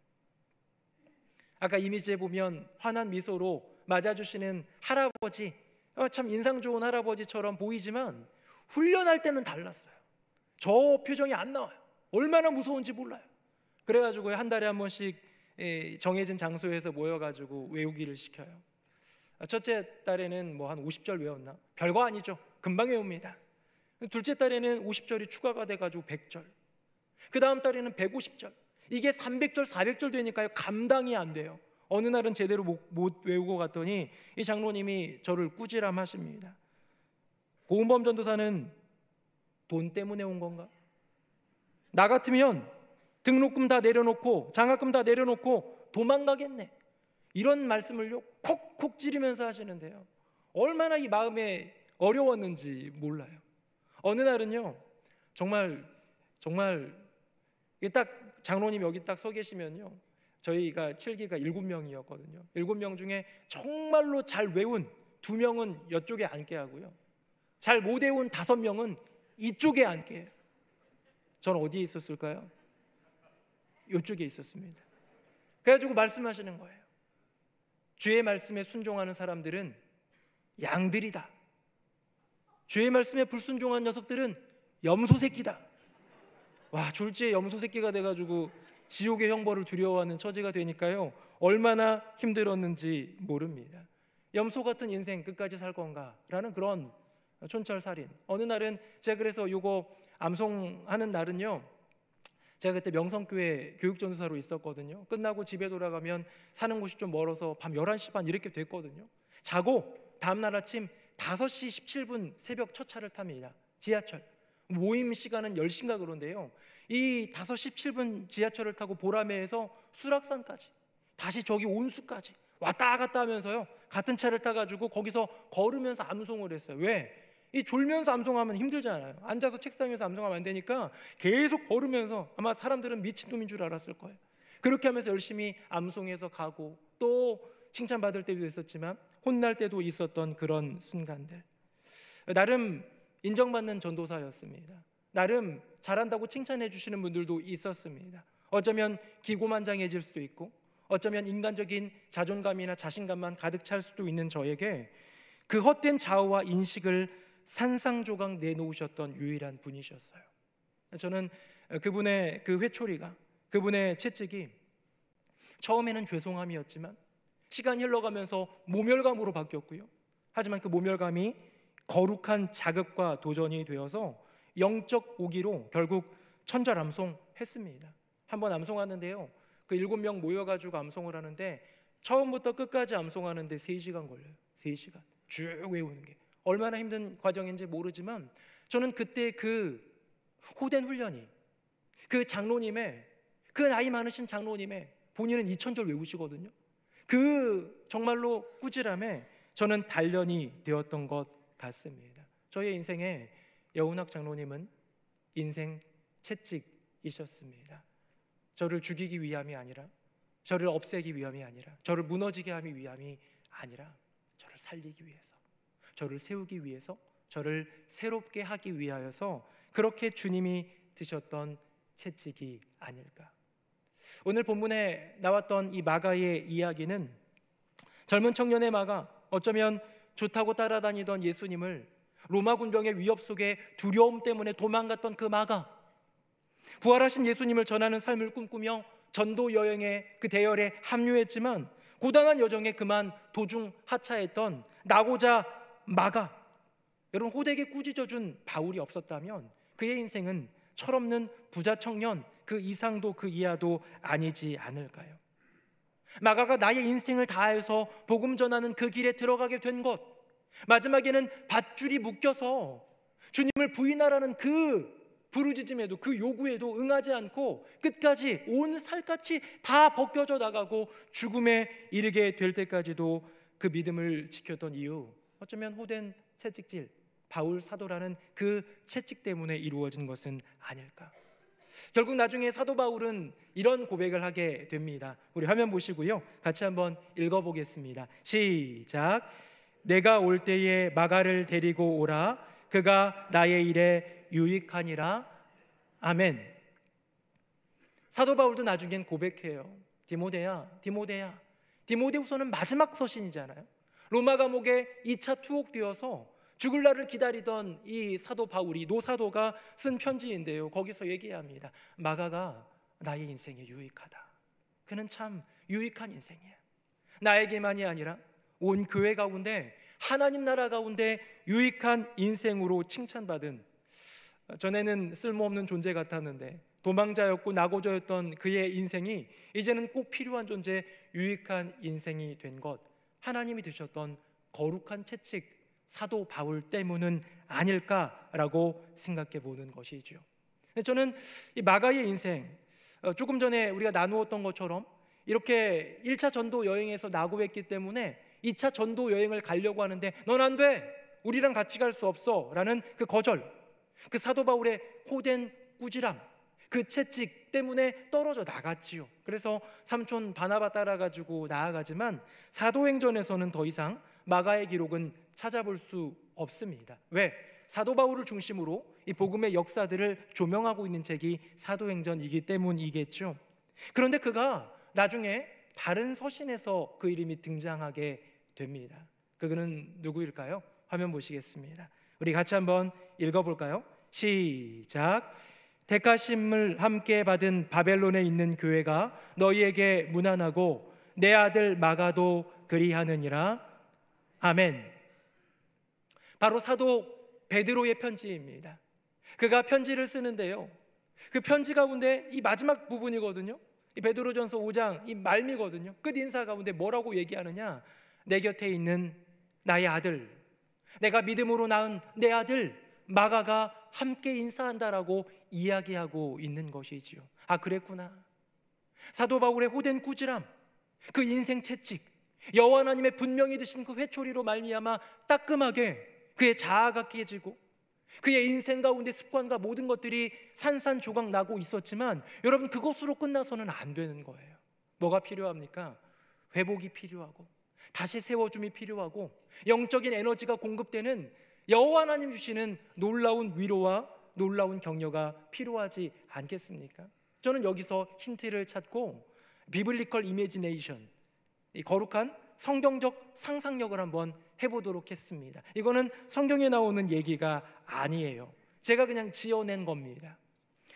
아까 이미지에 보면 환한 미소로 맞아주시는 할아버지, 참 인상 좋은 할아버지처럼 보이지만 훈련할 때는 달랐어요. 저 표정이 안 나와요. 얼마나 무서운지 몰라요. 그래가지고 한 달에 한 번씩 정해진 장소에서 모여가지고 외우기를 시켜요. 첫째 딸에는 뭐 한 50절 외웠나? 별거 아니죠. 금방 외웁니다. 둘째 딸에는 50절이 추가가 돼가지고 100절, 그 다음 달에는 150절, 이게 300절 400절 되니까요 감당이 안 돼요. 어느 날은 제대로 못 외우고 갔더니 이 장로님이 저를 꾸지람하십니다. 고은범 전도사는 돈 때문에 온 건가? 나 같으면 등록금 다 내려놓고 장학금 다 내려놓고 도망가겠네. 이런 말씀을요 콕콕 찌르면서 하시는데요, 얼마나 이 마음에 어려웠는지 몰라요. 어느 날은요 정말 딱 장로님 여기 딱 서 계시면요, 저희가 7기가 7명이었거든요. 7명 중에 정말로 잘 외운 2명은 이쪽에 앉게 하고요, 잘 못 외운 5명은 이쪽에 앉게 해요. 저는 어디에 있었을까요? 이쪽에 있었습니다. 그래가지고 말씀하시는 거예요. 주의 말씀에 순종하는 사람들은 양들이다. 주의 말씀에 불순종한 녀석들은 염소 새끼다. 와, 졸지에 염소 새끼가 돼가지고 지옥의 형벌을 두려워하는 처지가 되니까요, 얼마나 힘들었는지 모릅니다. 염소 같은 인생 끝까지 살 건가? 라는 그런 촌철살인. 어느 날은 제가 그래서 요거 암송하는 날은요, 제가 그때 명성교회 교육전도사로 있었거든요. 끝나고 집에 돌아가면 사는 곳이 좀 멀어서 밤 11시 반 이렇게 됐거든요. 자고 다음날 아침 5시 17분 새벽 첫 차를 탑니다. 지하철. 모임 시간은 10시인가 그런데요, 이 5시 17분 지하철을 타고 보라매에서 수락산까지, 다시 저기 온수까지 왔다 갔다 하면서요, 같은 차를 타가지고 거기서 걸으면서 암송을 했어요. 왜? 이 졸면서 암송하면 힘들잖아요. 앉아서 책상 위에서 암송하면 안 되니까 계속 걸으면서, 아마 사람들은 미친놈인 줄 알았을 거예요. 그렇게 하면서 열심히 암송해서 가고, 또 칭찬받을 때도 있었지만 혼날 때도 있었던 그런 순간들. 나름 인정받는 전도사였습니다. 나름 잘한다고 칭찬해 주시는 분들도 있었습니다. 어쩌면 기고만장해질 수도 있고, 어쩌면 인간적인 자존감이나 자신감만 가득 찰 수도 있는 저에게 그 헛된 자아와 인식을 산상조각 내놓으셨던 유일한 분이셨어요. 저는 그분의 그 회초리가, 그분의 채찍이 처음에는 죄송함이었지만 시간이 흘러가면서 모멸감으로 바뀌었고요, 하지만 그 모멸감이 거룩한 자극과 도전이 되어서 영적 오기로 결국 천절 암송 했습니다. 한번 암송하는데요, 그 7명 모여가지고 암송을 하는데 처음부터 끝까지 암송하는데 3시간 걸려요. 3시간 쭉 외우는 게 얼마나 힘든 과정인지 모르지만, 저는 그때 그 호된 훈련이, 그 장로님의, 그 나이 많으신 장로님의, 본인은 2000절 외우시거든요, 그 정말로 꾸지람에 저는 단련이 되었던 것 같습니다. 저의 인생에 여운학 장로님은 인생 채찍이셨습니다. 저를 죽이기 위함이 아니라, 저를 없애기 위함이 아니라, 저를 무너지게 하기 위함이 아니라, 저를 살리기 위해서, 저를 세우기 위해서, 저를 새롭게 하기 위하여서 그렇게 주님이 드셨던 채찍이 아닐까. 오늘 본문에 나왔던 이 마가의 이야기는 젊은 청년의 마가, 어쩌면 좋다고 따라다니던 예수님을 로마 군병의 위협 속에 두려움 때문에 도망갔던 그 마가, 부활하신 예수님을 전하는 삶을 꿈꾸며 전도 여행의 그 대열에 합류했지만 고단한 여정에 그만 도중 하차했던 나고자 마가, 여러분 호되게 꾸짖어준 바울이 없었다면 그의 인생은 철없는 부자 청년 그 이상도 그 이하도 아니지 않을까요? 마가가 나의 인생을 다해서 복음 전하는 그 길에 들어가게 된 것, 마지막에는 밧줄이 묶여서 주님을 부인하라는 그 부르짖음에도, 그 요구에도 응하지 않고 끝까지 온 살갗이 다 벗겨져 나가고 죽음에 이르게 될 때까지도 그 믿음을 지켰던 이유, 어쩌면 호된 채찍질, 바울 사도라는 그 채찍 때문에 이루어진 것은 아닐까. 결국 나중에 사도 바울은 이런 고백을 하게 됩니다. 우리 화면 보시고요, 같이 한번 읽어보겠습니다. 시작. 내가 올 때에 마가를 데리고 오라. 그가 나의 일에 유익하니라. 아멘. 사도 바울도 나중엔 고백해요. 디모데야, 디모데후서는 마지막 서신이잖아요. 로마 감옥에 2차 투옥되어서 죽을 날을 기다리던 이 사도 바울이, 노사도가 쓴 편지인데요, 거기서 얘기합니다. 마가가 나의 인생에 유익하다. 그는 참 유익한 인생이에요. 나에게만이 아니라 온 교회 가운데, 하나님 나라 가운데 유익한 인생으로 칭찬받은, 전에는 쓸모없는 존재 같았는데 도망자였고 낙오자였던 그의 인생이 이제는 꼭 필요한 존재, 유익한 인생이 된 것, 하나님이 두셨던 거룩한 채찍 사도 바울 때문은 아닐까라고 생각해 보는 것이죠. 저는 이 마가의 인생, 조금 전에 우리가 나누었던 것처럼 이렇게 1차 전도 여행에서 낙오했기 때문에 2차 전도 여행을 가려고 하는데 넌 안 돼, 우리랑 같이 갈 수 없어 라는 그 거절, 그 사도 바울의 호된 꾸지람, 그 채찍 때문에 떨어져 나갔지요. 그래서 삼촌 바나바 따라가지고 나아가지만 사도행전에서는 더 이상 마가의 기록은 찾아볼 수 없습니다. 왜? 사도 바울을 중심으로 이 복음의 역사들을 조명하고 있는 책이 사도행전이기 때문이겠죠. 그런데 그가 나중에 다른 서신에서 그 이름이 등장하게 됩니다. 그는 누구일까요? 화면 보시겠습니다. 우리 같이 한번 읽어볼까요? 시작. 택하심을 함께 받은 바벨론에 있는 교회가 너희에게 문안하고 내 아들 마가도 그리하느니라. 아멘. 바로 사도 베드로의 편지입니다. 그가 편지를 쓰는데요, 그 편지 가운데 이 마지막 부분이거든요. 이 베드로전서 5장 이 말미거든요. 끝 인사 가운데 뭐라고 얘기하느냐? 내 곁에 있는 나의 아들, 내가 믿음으로 낳은 내 아들 마가가 함께 인사한다라고 이야기하고 있는 것이지요. 아, 그랬구나. 사도 바울의 호된 꾸지람, 그 인생 채찍, 여호와 하나님의 분명히 드신 그 회초리로 말미암아 따끔하게 그의 자아가 깨지고 그의 인생 가운데 습관과 모든 것들이 산산조각 나고 있었지만, 여러분, 그것으로 끝나서는 안 되는 거예요. 뭐가 필요합니까? 회복이 필요하고 다시 세워줌이 필요하고 영적인 에너지가 공급되는 여호와 하나님 주시는 놀라운 위로와 놀라운 격려가 필요하지 않겠습니까? 저는 여기서 힌트를 찾고 비블리컬 이미지네이션, 이 거룩한 성경적 상상력을 한번 해보도록 했습니다. 이거는 성경에 나오는 얘기가 아니에요. 제가 그냥 지어낸 겁니다.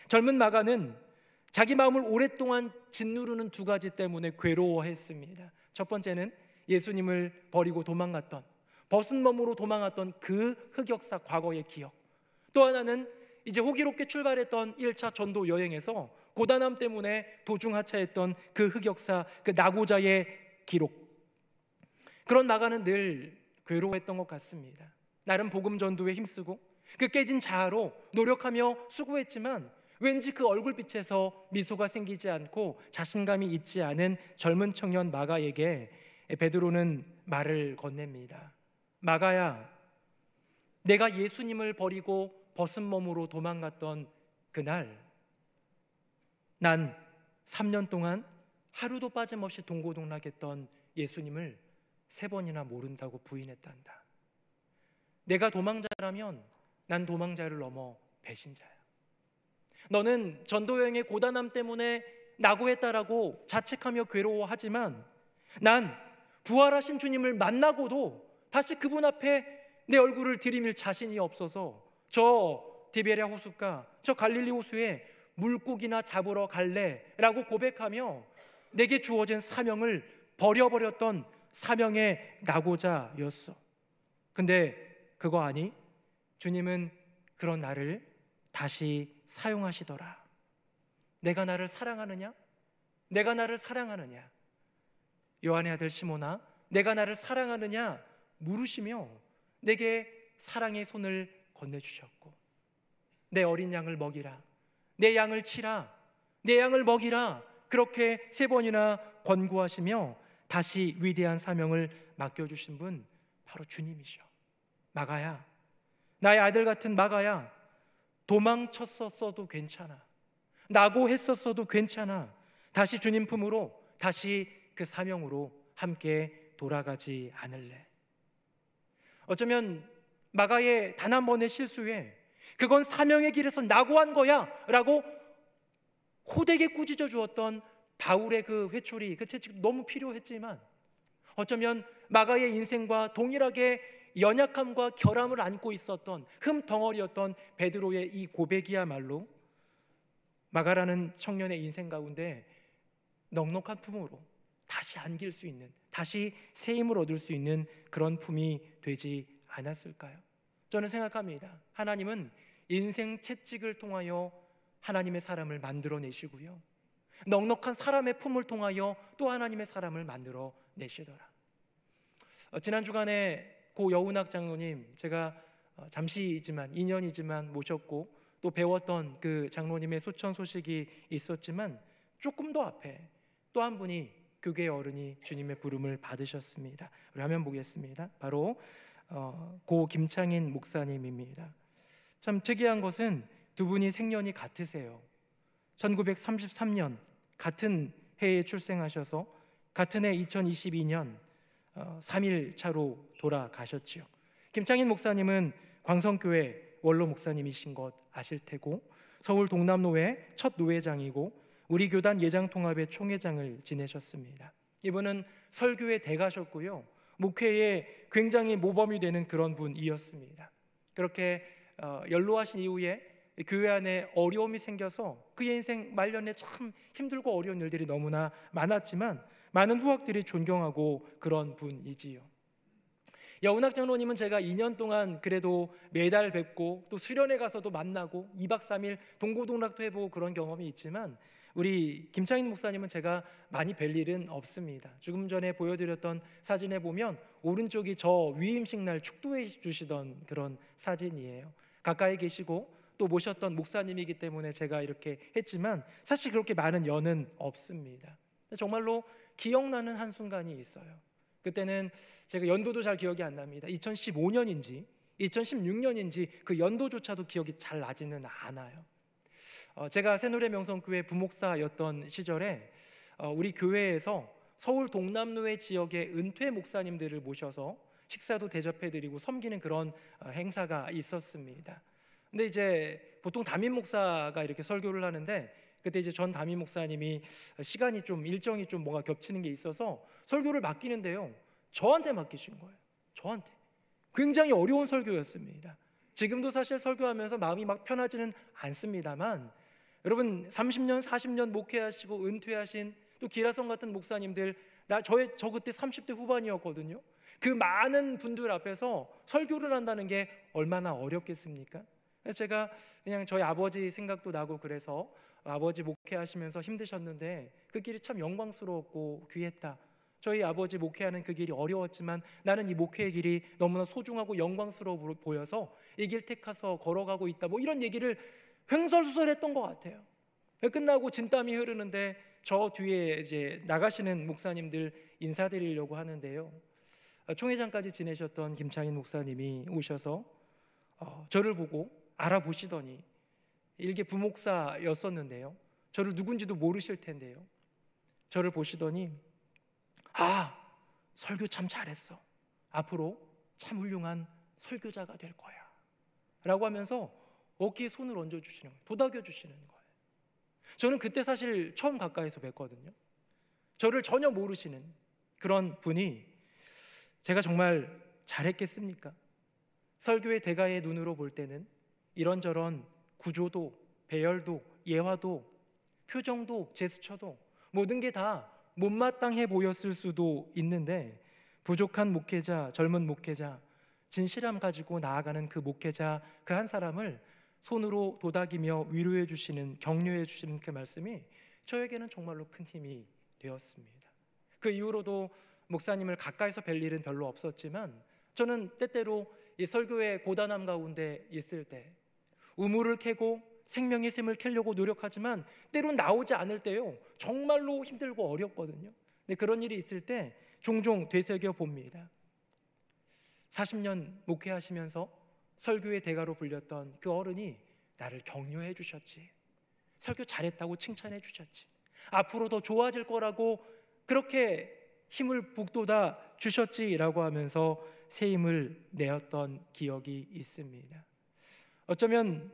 젊은 마가는 자기 마음을 오랫동안 짓누르는 두 가지 때문에 괴로워했습니다. 첫 번째는 예수님을 버리고 도망갔던, 벗은 몸으로 도망갔던 그 흑역사 과거의 기억, 또 하나는 이제 호기롭게 출발했던 1차 전도 여행에서 고단함 때문에 도중 하차했던 그 흑역사, 그 낙오자의 기록. 그런 마가는 늘 괴로워했던 것 같습니다. 나름 복음 전도에 힘쓰고 그 깨진 자아로 노력하며 수고했지만 왠지 그 얼굴빛에서 미소가 생기지 않고 자신감이 있지 않은 젊은 청년 마가에게 베드로는 말을 건넵니다. 마가야, 내가 예수님을 버리고 벗은 몸으로 도망갔던 그날, 난 3년 동안 하루도 빠짐없이 동고동락했던 예수님을 3번이나 모른다고 부인했단다. 내가 도망자라면 난 도망자를 넘어 배신자야. 너는 전도여행의 고단함 때문에 낙오했다라고 자책하며 괴로워하지만 난 부활하신 주님을 만나고도 다시 그분 앞에 내 얼굴을 들이밀 자신이 없어서 저 디베랴 호숫가, 저 갈릴리 호수에 물고기나 잡으러 갈래라고 고백하며 내게 주어진 사명을 버려버렸던 사명의 낙오자였어. 근데 그거 아니? 주님은 그런 나를 다시 사용하시더라. 내가 나를 사랑하느냐? 내가 나를 사랑하느냐? 요한의 아들 시몬아, 내가 나를 사랑하느냐? 물으시며 내게 사랑의 손을 건네주셨고, 내 어린 양을 먹이라, 내 양을 치라, 내 양을 먹이라, 그렇게 3번이나 권고하시며 다시 위대한 사명을 맡겨주신 분, 바로 주님이셔. 마가야, 나의 아들 같은 마가야, 도망쳤었어도 괜찮아, 낙오했었어도 괜찮아. 다시 주님 품으로, 다시 그 사명으로 함께 돌아가지 않을래. 어쩌면 마가의 단 한 번의 실수에 그건 사명의 길에서 낙오한 거야 라고 호되게 꾸짖어 주었던 바울의 그 회초리, 그 채찍 너무 필요했지만, 어쩌면 마가의 인생과 동일하게 연약함과 결함을 안고 있었던 흠덩어리였던 베드로의 이 고백이야말로 마가라는 청년의 인생 가운데 넉넉한 품으로 다시 안길 수 있는, 다시 새 힘을 얻을 수 있는 그런 품이 되지 않았을까요? 저는 생각합니다. 하나님은 인생 채찍을 통하여 하나님의 사람을 만들어내시고요, 넉넉한 사람의 품을 통하여 또 하나님의 사람을 만들어내시더라. 지난 주간에 고 여운학 장로님, 제가 잠시이지만 2년이지만 모셨고 또 배웠던 그 장로님의 소천 소식이 있었지만, 조금 더 앞에 또 한 분이 교계의 어른이 주님의 부름을 받으셨습니다. 우리 화면 보겠습니다. 바로 고 김창인 목사님입니다. 참 특이한 것은 두 분이 생년이 같으세요. 1933년 같은 해에 출생하셔서 같은 해 2022년 3일 차로 돌아가셨지요. 김창인 목사님은 광성교회 원로 목사님이신 것 아실 테고, 서울 동남노회 첫 노회장이고 우리 교단 예장통합의 총회장을 지내셨습니다. 이분은 설교의 대가셨고요, 목회에 굉장히 모범이 되는 그런 분이었습니다. 그렇게 연로하신 이후에 교회 안에 어려움이 생겨서 그의 인생 말년에 참 힘들고 어려운 일들이 너무나 많았지만 많은 후학들이 존경하고 그런 분이지요. 여운학 장로님은 제가 2년 동안 그래도 매달 뵙고 또 수련회 가서도 만나고 2박 3일 동고동락도 해보고 그런 경험이 있지만, 우리 김창인 목사님은 제가 많이 뵐 일은 없습니다. 조금 전에 보여드렸던 사진에 보면 오른쪽이 저 위임식 날 축도해 주시던 그런 사진이에요. 가까이 계시고 또 모셨던 목사님이기 때문에 제가 이렇게 했지만 사실 그렇게 많은 연은 없습니다. 정말로 기억나는 한순간이 있어요. 그때는 제가 연도도 잘 기억이 안 납니다. 2015년인지 2016년인지 그 연도조차도 기억이 잘 나지는 않아요. 제가 새노래 명성교회 부목사였던 시절에 우리 교회에서 서울 동남노회 지역의 은퇴 목사님들을 모셔서 식사도 대접해드리고 섬기는 그런 행사가 있었습니다. 근데 이제 보통 담임 목사가 이렇게 설교를 하는데, 그때 이제 전 담임 목사님이 시간이 좀 일정이 좀 뭐가 겹치는 게 있어서 설교를 맡기는데요, 저한테 맡기신 거예요. 저한테. 굉장히 어려운 설교였습니다. 지금도 사실 설교하면서 마음이 막 편하지는 않습니다만, 여러분 30년 40년 목회하시고 은퇴하신 또 기라성 같은 목사님들, 저 그때 30대 후반이었거든요. 그 많은 분들 앞에서 설교를 한다는 게 얼마나 어렵겠습니까? 그래서 제가 그냥 저희 아버지 생각도 나고, 그래서 아버지 목회하시면서 힘드셨는데 그 길이 참 영광스럽고 귀했다. 저희 아버지 목회하는 그 길이 어려웠지만 나는 이 목회의 길이 너무나 소중하고 영광스러워 보여서 이 길 택해서 걸어가고 있다, 뭐 이런 얘기를 횡설수설했던 것 같아요. 끝나고 진땀이 흐르는데 저 뒤에 이제 나가시는 목사님들 인사드리려고 하는데요, 총회장까지 지내셨던 김창인 목사님이 오셔서 저를 보고 알아보시더니, 일개 부목사였었는데요, 저를 누군지도 모르실 텐데요, 저를 보시더니 설교 참 잘했어, 앞으로 참 훌륭한 설교자가 될 거야 라고 하면서 어깨에 손을 얹어주시는 거예요. 도닥여주시는 거예요. 저는 그때 사실 처음 가까이서 뵀거든요. 저를 전혀 모르시는 그런 분이 제가 정말 잘했겠습니까? 설교의 대가의 눈으로 볼 때는 이런저런 구조도 배열도 예화도 표정도 제스처도 모든 게 다 못마땅해 보였을 수도 있는데, 부족한 목회자, 젊은 목회자, 진실함 가지고 나아가는 그 목회자 그 한 사람을 손으로 도닥이며 위로해 주시는, 격려해 주시는 그 말씀이 저에게는 정말로 큰 힘이 되었습니다. 그 이후로도 목사님을 가까이서 뵐 일은 별로 없었지만, 저는 때때로 이 설교의 고단함 가운데 있을 때 우물을 캐고 생명의 샘을 캐려고 노력하지만 때론 나오지 않을 때요, 정말로 힘들고 어렵거든요. 근데 그런 일이 있을 때 종종 되새겨 봅니다. 40년 목회하시면서 설교의 대가로 불렸던 그 어른이 나를 격려해 주셨지, 설교 잘했다고 칭찬해 주셨지, 앞으로 더 좋아질 거라고 그렇게 힘을 북돋아 주셨지라고 하면서 새 힘을 내었던 기억이 있습니다. 어쩌면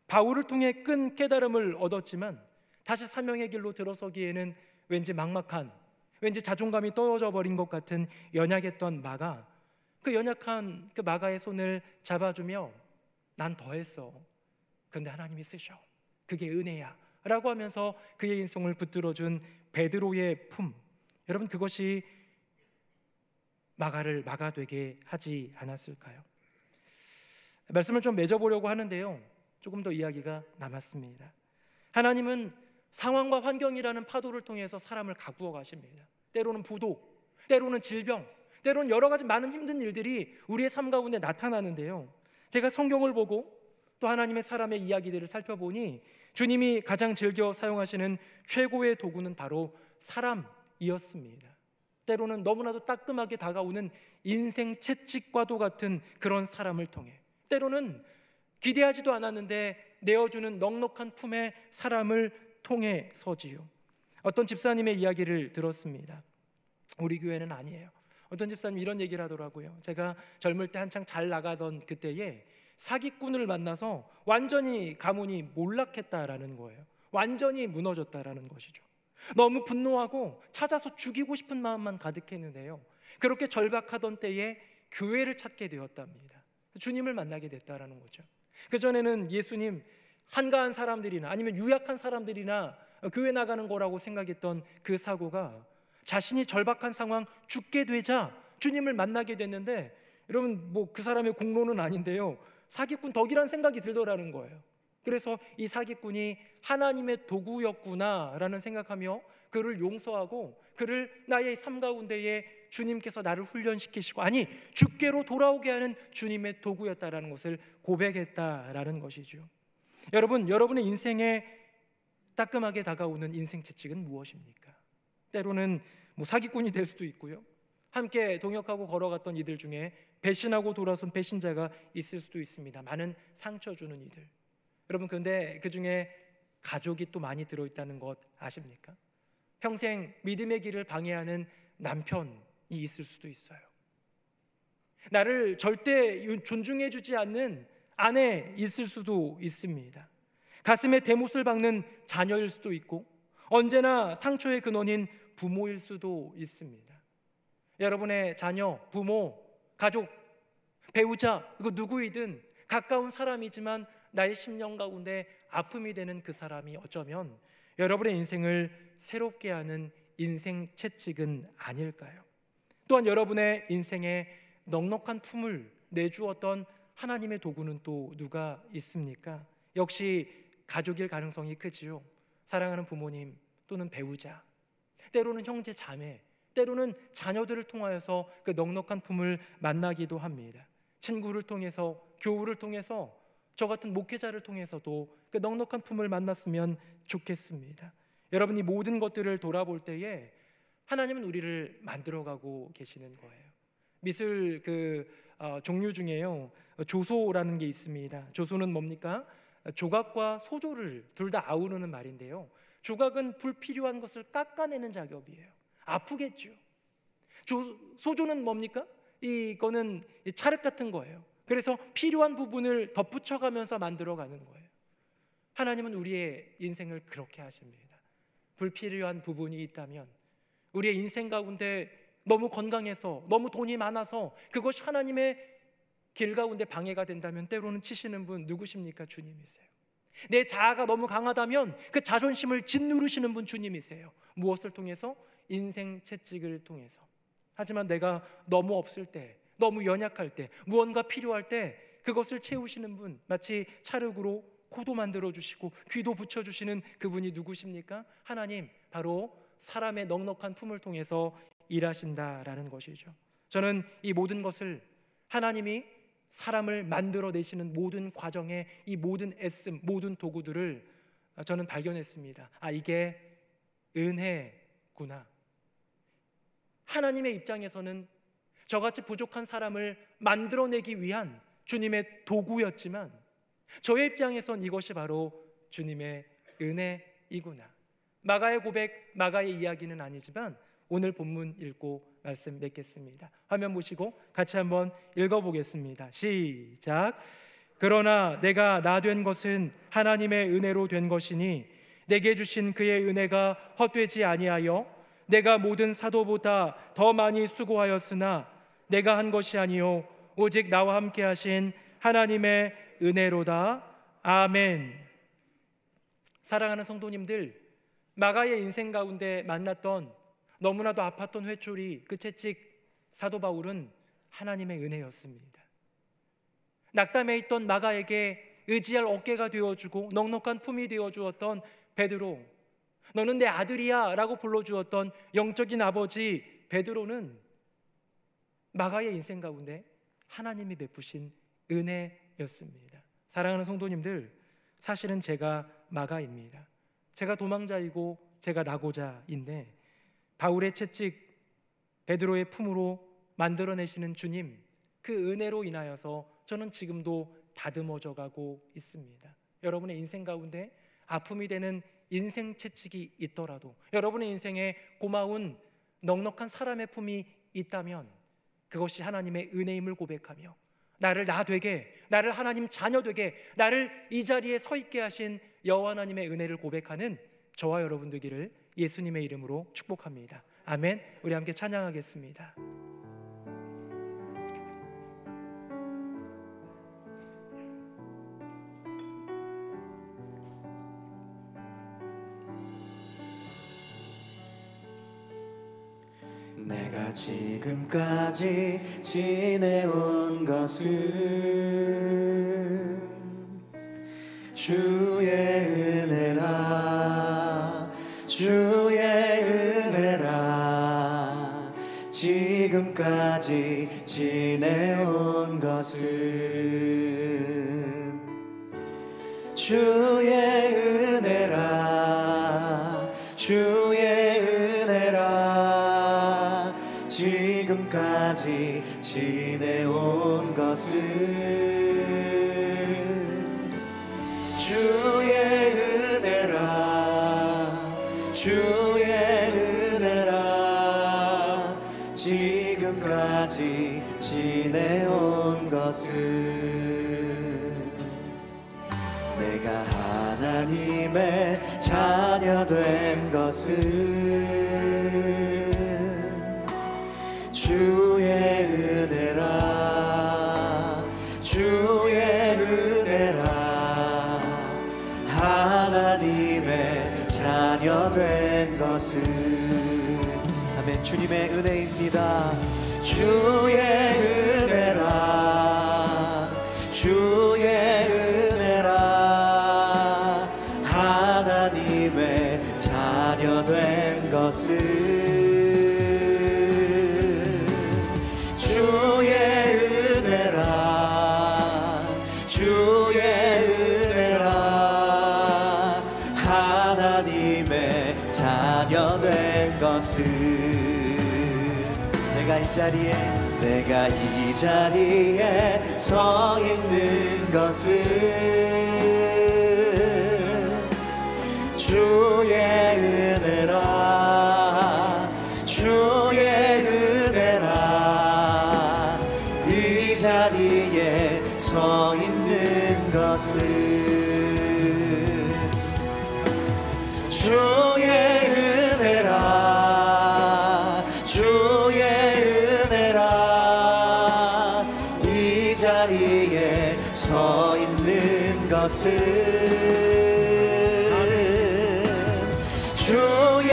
바울을 통해 끈 깨달음을 얻었지만 다시 사명의 길로 들어서기에는 왠지 막막한, 왠지 자존감이 떨어져 버린 것 같은 연약했던 마가 그 연약한 그 마가의 손을 잡아주며 난 더했어. 그런데 하나님이 쓰셔. 그게 은혜야 라고 하면서 그의 인생을 붙들어준 베드로의 품, 여러분 그것이 마가를 마가 되게 하지 않았을까요? 말씀을 좀 맺어보려고 하는데요, 조금 더 이야기가 남았습니다. 하나님은 상황과 환경이라는 파도를 통해서 사람을 가꾸어 가십니다. 때로는 부도, 때로는 질병, 때로는 여러 가지 많은 힘든 일들이 우리의 삶 가운데 나타나는데요, 제가 성경을 보고 또 하나님의 사람의 이야기들을 살펴보니 주님이 가장 즐겨 사용하시는 최고의 도구는 바로 사람이었습니다. 때로는 너무나도 따끔하게 다가오는 인생 채찍과도 같은 그런 사람을 통해, 때로는 기대하지도 않았는데 내어주는 넉넉한 품의 사람을 통해서지요. 어떤 집사님의 이야기를 들었습니다. 우리 교회는 아니에요. 어떤 집사님이 이런 얘기를 하더라고요. 제가 젊을 때 한창 잘 나가던 그때에 사기꾼을 만나서 완전히 가문이 몰락했다라는 거예요. 완전히 무너졌다라는 것이죠. 너무 분노하고 찾아서 죽이고 싶은 마음만 가득했는데요, 그렇게 절박하던 때에 교회를 찾게 되었답니다. 주님을 만나게 됐다라는 거죠. 그전에는 예수님 한가한 사람들이나 아니면 유약한 사람들이나 교회 나가는 거라고 생각했던 그 사고가 자신이 절박한 상황, 죽게 되자 주님을 만나게 됐는데, 여러분 뭐 그 사람의 공로는 아닌데요, 사기꾼 덕이란 생각이 들더라는 거예요. 그래서 이 사기꾼이 하나님의 도구였구나라는 생각하며 그를 용서하고 그를 나의 삶 가운데에 주님께서 나를 훈련시키시고, 아니 주께로 돌아오게 하는 주님의 도구였다라는 것을 고백했다라는 것이죠. 여러분, 여러분의 인생에 따끔하게 다가오는 인생 채찍은 무엇입니까? 때로는 뭐 사기꾼이 될 수도 있고요, 함께 동역하고 걸어갔던 이들 중에 배신하고 돌아선 배신자가 있을 수도 있습니다. 많은 상처 주는 이들. 여러분, 그런데 그 중에 가족이 또 많이 들어있다는 것 아십니까? 평생 믿음의 길을 방해하는 남편이 있을 수도 있어요. 나를 절대 존중해주지 않는 아내 있을 수도 있습니다. 가슴에 대못을 박는 자녀일 수도 있고, 언제나 상처의 근원인 부모일 수도 있습니다. 여러분의 자녀, 부모, 가족, 배우자, 이거 누구이든 가까운 사람이지만 나의 심령 가운데 아픔이 되는 그 사람이 어쩌면 여러분의 인생을 새롭게 하는 인생 채찍은 아닐까요? 또한 여러분의 인생에 넉넉한 품을 내주었던 하나님의 도구는 또 누가 있습니까? 역시 가족일 가능성이 크지요. 사랑하는 부모님 또는 배우자, 때로는 형제 자매, 때로는 자녀들을 통하여서 그 넉넉한 품을 만나기도 합니다. 친구를 통해서, 교우를 통해서, 저 같은 목회자를 통해서도 그 넉넉한 품을 만났으면 좋겠습니다. 여러분, 이 모든 것들을 돌아볼 때에 하나님은 우리를 만들어가고 계시는 거예요. 미술 종류 중에요, 조소라는 게 있습니다. 조소는 뭡니까? 조각과 소조를 둘 다 아우르는 말인데요, 조각은 불필요한 것을 깎아내는 작업이에요. 아프겠죠. 소조는 뭡니까? 이거는 찰흙 같은 거예요. 그래서 필요한 부분을 덧붙여가면서 만들어가는 거예요. 하나님은 우리의 인생을 그렇게 하십니다. 불필요한 부분이 있다면, 우리의 인생 가운데 너무 건강해서, 너무 돈이 많아서 그것이 하나님의 길 가운데 방해가 된다면 때로는 치시는 분 누구십니까? 주님이세요. 내 자아가 너무 강하다면 그 자존심을 짓누르시는 분 주님이세요. 무엇을 통해서? 인생 채찍을 통해서. 하지만 내가 너무 없을 때, 너무 연약할 때, 무언가 필요할 때 그것을 채우시는 분, 마치 찰흙으로 코도 만들어주시고 귀도 붙여주시는 그분이 누구십니까? 하나님, 바로 사람의 넉넉한 품을 통해서 일하신다라는 것이죠. 저는 이 모든 것을, 하나님이 사람을 만들어내시는 모든 과정에 이 모든 애씀, 모든 도구들을 저는 발견했습니다. 이게 은혜구나. 하나님의 입장에서는 저같이 부족한 사람을 만들어내기 위한 주님의 도구였지만, 저의 입장에선 이것이 바로 주님의 은혜이구나. 마가의 고백, 마가의 이야기는 아니지만 오늘 본문 읽고 말씀 맺겠습니다. 화면 보시고 같이 한번 읽어보겠습니다. 시작. 그러나 내가 나 된 것은 하나님의 은혜로 된 것이니 내게 주신 그의 은혜가 헛되지 아니하여 내가 모든 사도보다 더 많이 수고하였으나 내가 한 것이 아니요 오직 나와 함께 하신 하나님의 은혜로다. 아멘. 사랑하는 성도님들, 마가의 인생 가운데 만났던 너무나도 아팠던 회초리, 그 채찍, 사도 바울은 하나님의 은혜였습니다. 낙담해 있던 마가에게 의지할 어깨가 되어주고 넉넉한 품이 되어주었던 베드로, 너는 내 아들이야 라고 불러주었던 영적인 아버지 베드로는 마가의 인생 가운데 하나님이 베푸신 은혜였습니다. 사랑하는 성도님들, 사실은 제가 마가입니다. 제가 도망자이고 제가 낙오자인데 바울의 채찍, 베드로의 품으로 만들어내시는 주님, 그 은혜로 인하여서 저는 지금도 다듬어져 가고 있습니다. 여러분의 인생 가운데 아픔이 되는 인생 채찍이 있더라도, 여러분의 인생에 고마운 넉넉한 사람의 품이 있다면 그것이 하나님의 은혜임을 고백하며 나를 나 되게, 나를 하나님 자녀 되게, 나를 이 자리에 서 있게 하신 여호와 하나님의 은혜를 고백하는 저와 여러분 되기를 예수님의 이름으로 축복합니다. 아멘. 우리 함께 찬양하겠습니다. 내가 지금까지 지내온 것은 주의 은혜라, 주의 은혜라. 지금까지 지내온 것은 주의 은혜라, 주의 은혜라. 지금까지 지내온 것은 주의 은혜라, 주의 은혜라. 지금까지 지내온 것은 내가 하나님의 자녀 된 것은 주의 은혜라, 주의 은혜라. 하나님의 자녀 된 것은 아멘. 주님의 은혜입니다. 주의 은혜라, 주의 은혜라. 하나님의 자녀 된 것은 주의 은혜라, 주의 은혜라. 하나님의 자녀 된 것은 내가 이 자리에 서 있는 것은 주의 은혜라, 주의 은혜라. 이 자리에 서 있는 것은 주의 은혜라, 주의 은혜라. 이 자리에 서 있는 것은 주의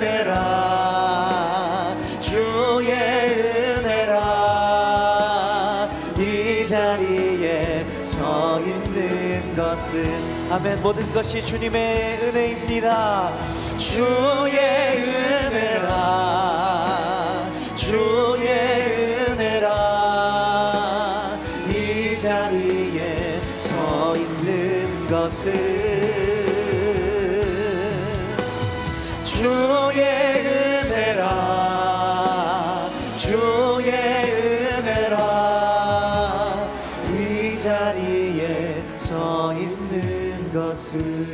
은혜라, 주의 은혜라. 이 자리에 서 있는 것은 아멘. 모든 것이 주님의 은혜입니다. 주의 은혜라, 주의 은혜라. 이 자리에 서 있는 것은 주의 은혜라, 주의 은혜라. 이 자리에 서 있는 것은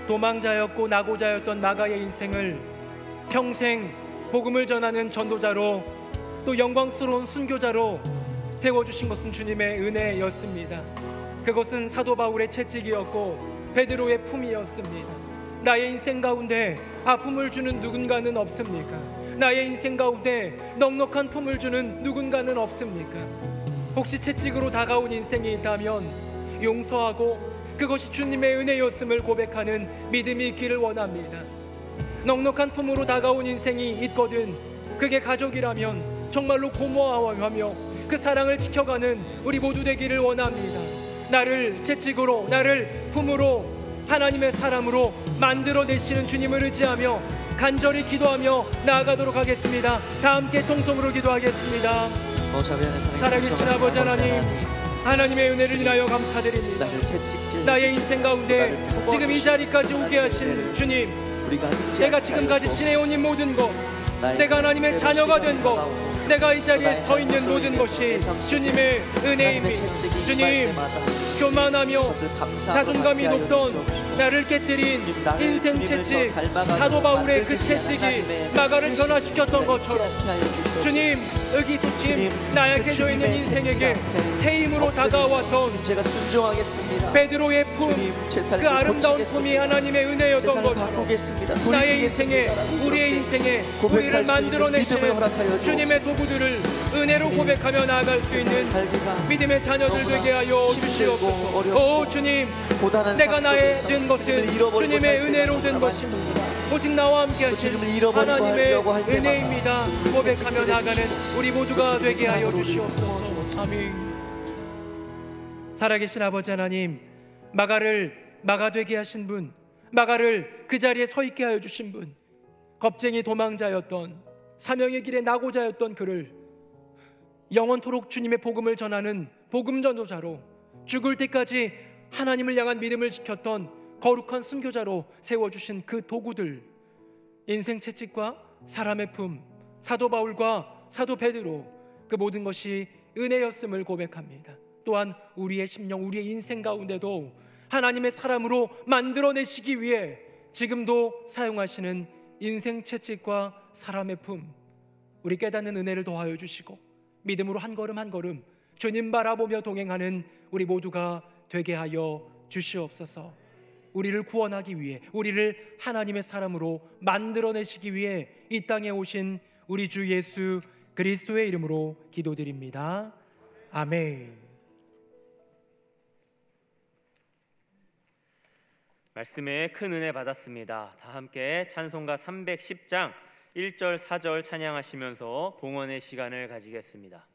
도망자였고 낙오자였던 마가의 인생을 평생 복음을 전하는 전도자로 또 영광스러운 순교자로 세워주신 것은 주님의 은혜였습니다. 그것은 사도 바울의 채찍이었고 베드로의 품이었습니다. 나의 인생 가운데 아픔을 주는 누군가는 없습니까? 나의 인생 가운데 넉넉한 품을 주는 누군가는 없습니까? 혹시 채찍으로 다가온 인생이 있다면 용서하고 그것이 주님의 은혜였음을 고백하는 믿음이 있기를 원합니다. 넉넉한 품으로 다가온 인생이 있거든 그게 가족이라면 정말로 고마워하며 그 사랑을 지켜가는 우리 모두 되기를 원합니다. 나를 채찍으로, 나를 품으로 하나님의 사람으로 만들어내시는 주님을 의지하며 간절히 기도하며 나아가도록 하겠습니다. 다 함께 통성으로 기도하겠습니다. 살아계신 아버지 하나님, 하나님의 은혜를 인하여 감사드립니다. 나의 인생 가운데 지금 이 자리까지 오게 하신 주님, 내가 지금까지 지내온 이 모든 것, 내가 하나님의 자녀가 된 것, 내가 이 자리에 서 있는 모든 것이 주님의 은혜입니다. 주님, 교만하며 자존감이 높던 나를 깨뜨린 인생 채찍, 사도 바울의 그 채찍이 마가를 변화시켰던 것처럼 주님, 의기소침 나약해져 있는 인생에게 새 힘으로 다가왔던 제가 순종하겠습니다. 베드로의 품, 그 아름다운 품이 하나님의 은혜였던 것처럼 나의 인생에, 우리의 인생에 우리를 만들어내시는 주님의 도구들을 은혜로 고백하며 나아갈 수 있는 믿음의 자녀들 되게 하여 주시옵소서. 오 주님, 내가 나의 된 것은 주님의 은혜로 된 것입니다. 오직 나와 함께 하신 하나님의 은혜입니다. 고백하며 나아가는 우리 모두가 되게 하여 주시옵소서. 아멘. 살아계신 아버지 하나님, 마가를 마가 되게 하신 분, 마가를 그 자리에 서 있게 하여 주신 분, 겁쟁이 도망자였던, 사명의 길에 나고자였던 그를 영원토록 주님의 복음을 전하는 복음 전도자로, 죽을 때까지 하나님을 향한 믿음을 지켰던 거룩한 순교자로 세워주신 그 도구들, 인생 채찍과 사람의 품, 사도 바울과 사도 베드로, 그 모든 것이 은혜였음을 고백합니다. 또한 우리의 심령, 우리의 인생 가운데도 하나님의 사람으로 만들어내시기 위해 지금도 사용하시는 인생 채찍과 사람의 품, 우리 깨닫는 은혜를 더하여 주시고 믿음으로 한 걸음 한 걸음 주님 바라보며 동행하는 우리 모두가 되게 하여 주시옵소서. 우리를 구원하기 위해, 우리를 하나님의 사람으로 만들어내시기 위해 이 땅에 오신 우리 주 예수 그리스도의 이름으로 기도드립니다. 아멘. 말씀에 큰 은혜 받았습니다. 다 함께 찬송가 310장 1절 4절 찬양하시면서 봉헌의 시간을 가지겠습니다.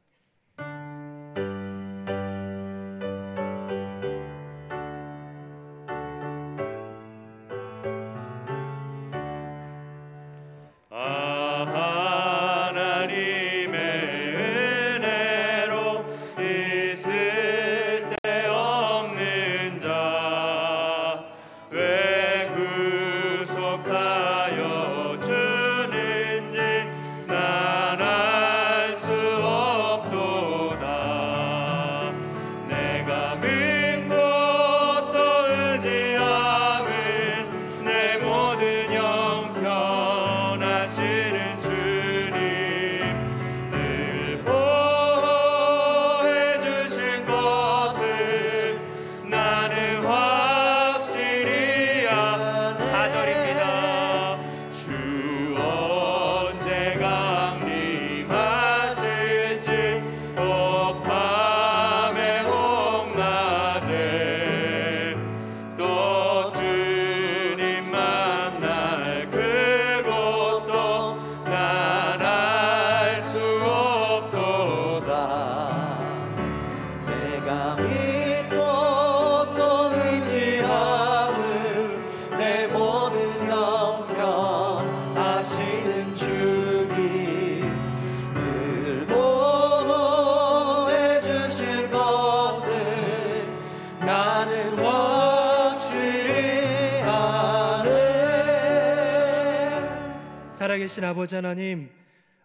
살아계신 아버지 하나님,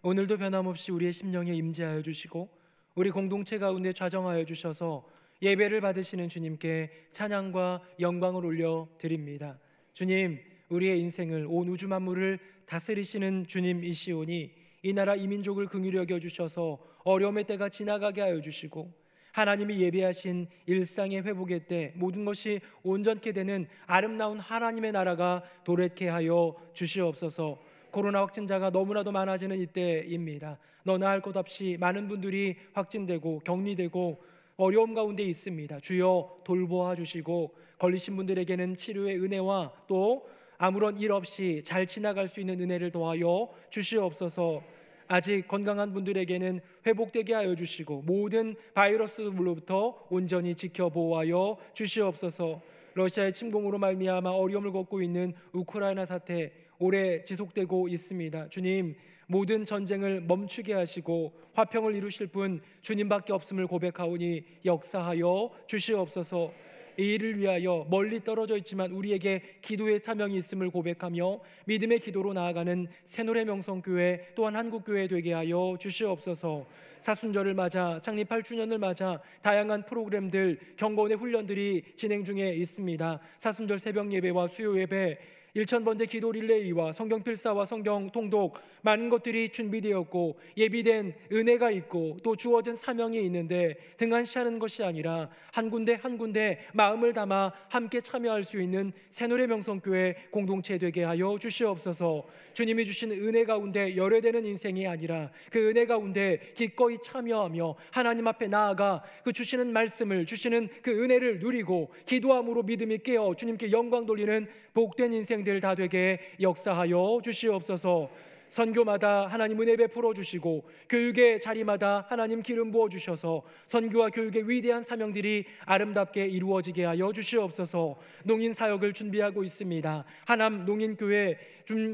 오늘도 변함없이 우리의 심령에 임재하여 주시고 우리 공동체 가운데 좌정하여 주셔서 예배를 받으시는 주님께 찬양과 영광을 올려드립니다. 주님, 우리의 인생을, 온 우주 만물을 다스리시는 주님이시오니 이 나라 이 민족을 긍휼히 여겨 주셔서 어려움의 때가 지나가게 하여 주시고 하나님이 예비하신 일상의 회복의 때 모든 것이 온전케 되는 아름다운 하나님의 나라가 도래케 하여 주시옵소서. 코로나 확진자가 너무나도 많아지는 이때입니다. 너나 할 것 없이 많은 분들이 확진되고 격리되고 어려움 가운데 있습니다. 주여 돌보아 주시고 걸리신 분들에게는 치료의 은혜와 또 아무런 일 없이 잘 지나갈 수 있는 은혜를 더하여 주시옵소서. 아직 건강한 분들에게는 회복되게 하여 주시고 모든 바이러스로부터 온전히 지켜보호하여 주시옵소서. 러시아의 침공으로 말미암아 어려움을 겪고 있는 우크라이나 사태 오래 지속되고 있습니다. 주님, 모든 전쟁을 멈추게 하시고 화평을 이루실 분 주님밖에 없음을 고백하오니 역사하여 주시옵소서. 이 일을 위하여 멀리 떨어져 있지만 우리에게 기도의 사명이 있음을 고백하며 믿음의 기도로 나아가는 새노래 명성교회 또한 한국교회 되게 하여 주시옵소서. 사순절을 맞아 창립 8주년을 맞아 다양한 프로그램들 경건의 훈련들이 진행 중에 있습니다. 사순절 새벽 예배와 수요 예배, 1000번째 기도 릴레이와 성경 필사와 성경 통독 많은 것들이 준비되었고 예비된 은혜가 있고 또 주어진 사명이 있는데 등한시하는 것이 아니라 한 군데 한 군데 마음을 담아 함께 참여할 수 있는 새노래 명성교회 공동체 되게 하여 주시옵소서. 주님이 주신 은혜 가운데 열애되는 인생이 아니라 그 은혜 가운데 기꺼이 참여하며 하나님 앞에 나아가 그 주시는 말씀을 주시는 그 은혜를 누리고 기도함으로 믿음이 깨어 주님께 영광 돌리는 복된 인생들 다 되게 역사하여 주시옵소서. 선교마다 하나님 은혜 베풀어 주시고 교육의 자리마다 하나님 기름 부어 주셔서 선교와 교육의 위대한 사명들이 아름답게 이루어지게 하여 주시옵소서. 농인 사역을 준비하고 있습니다. 하남 농인교회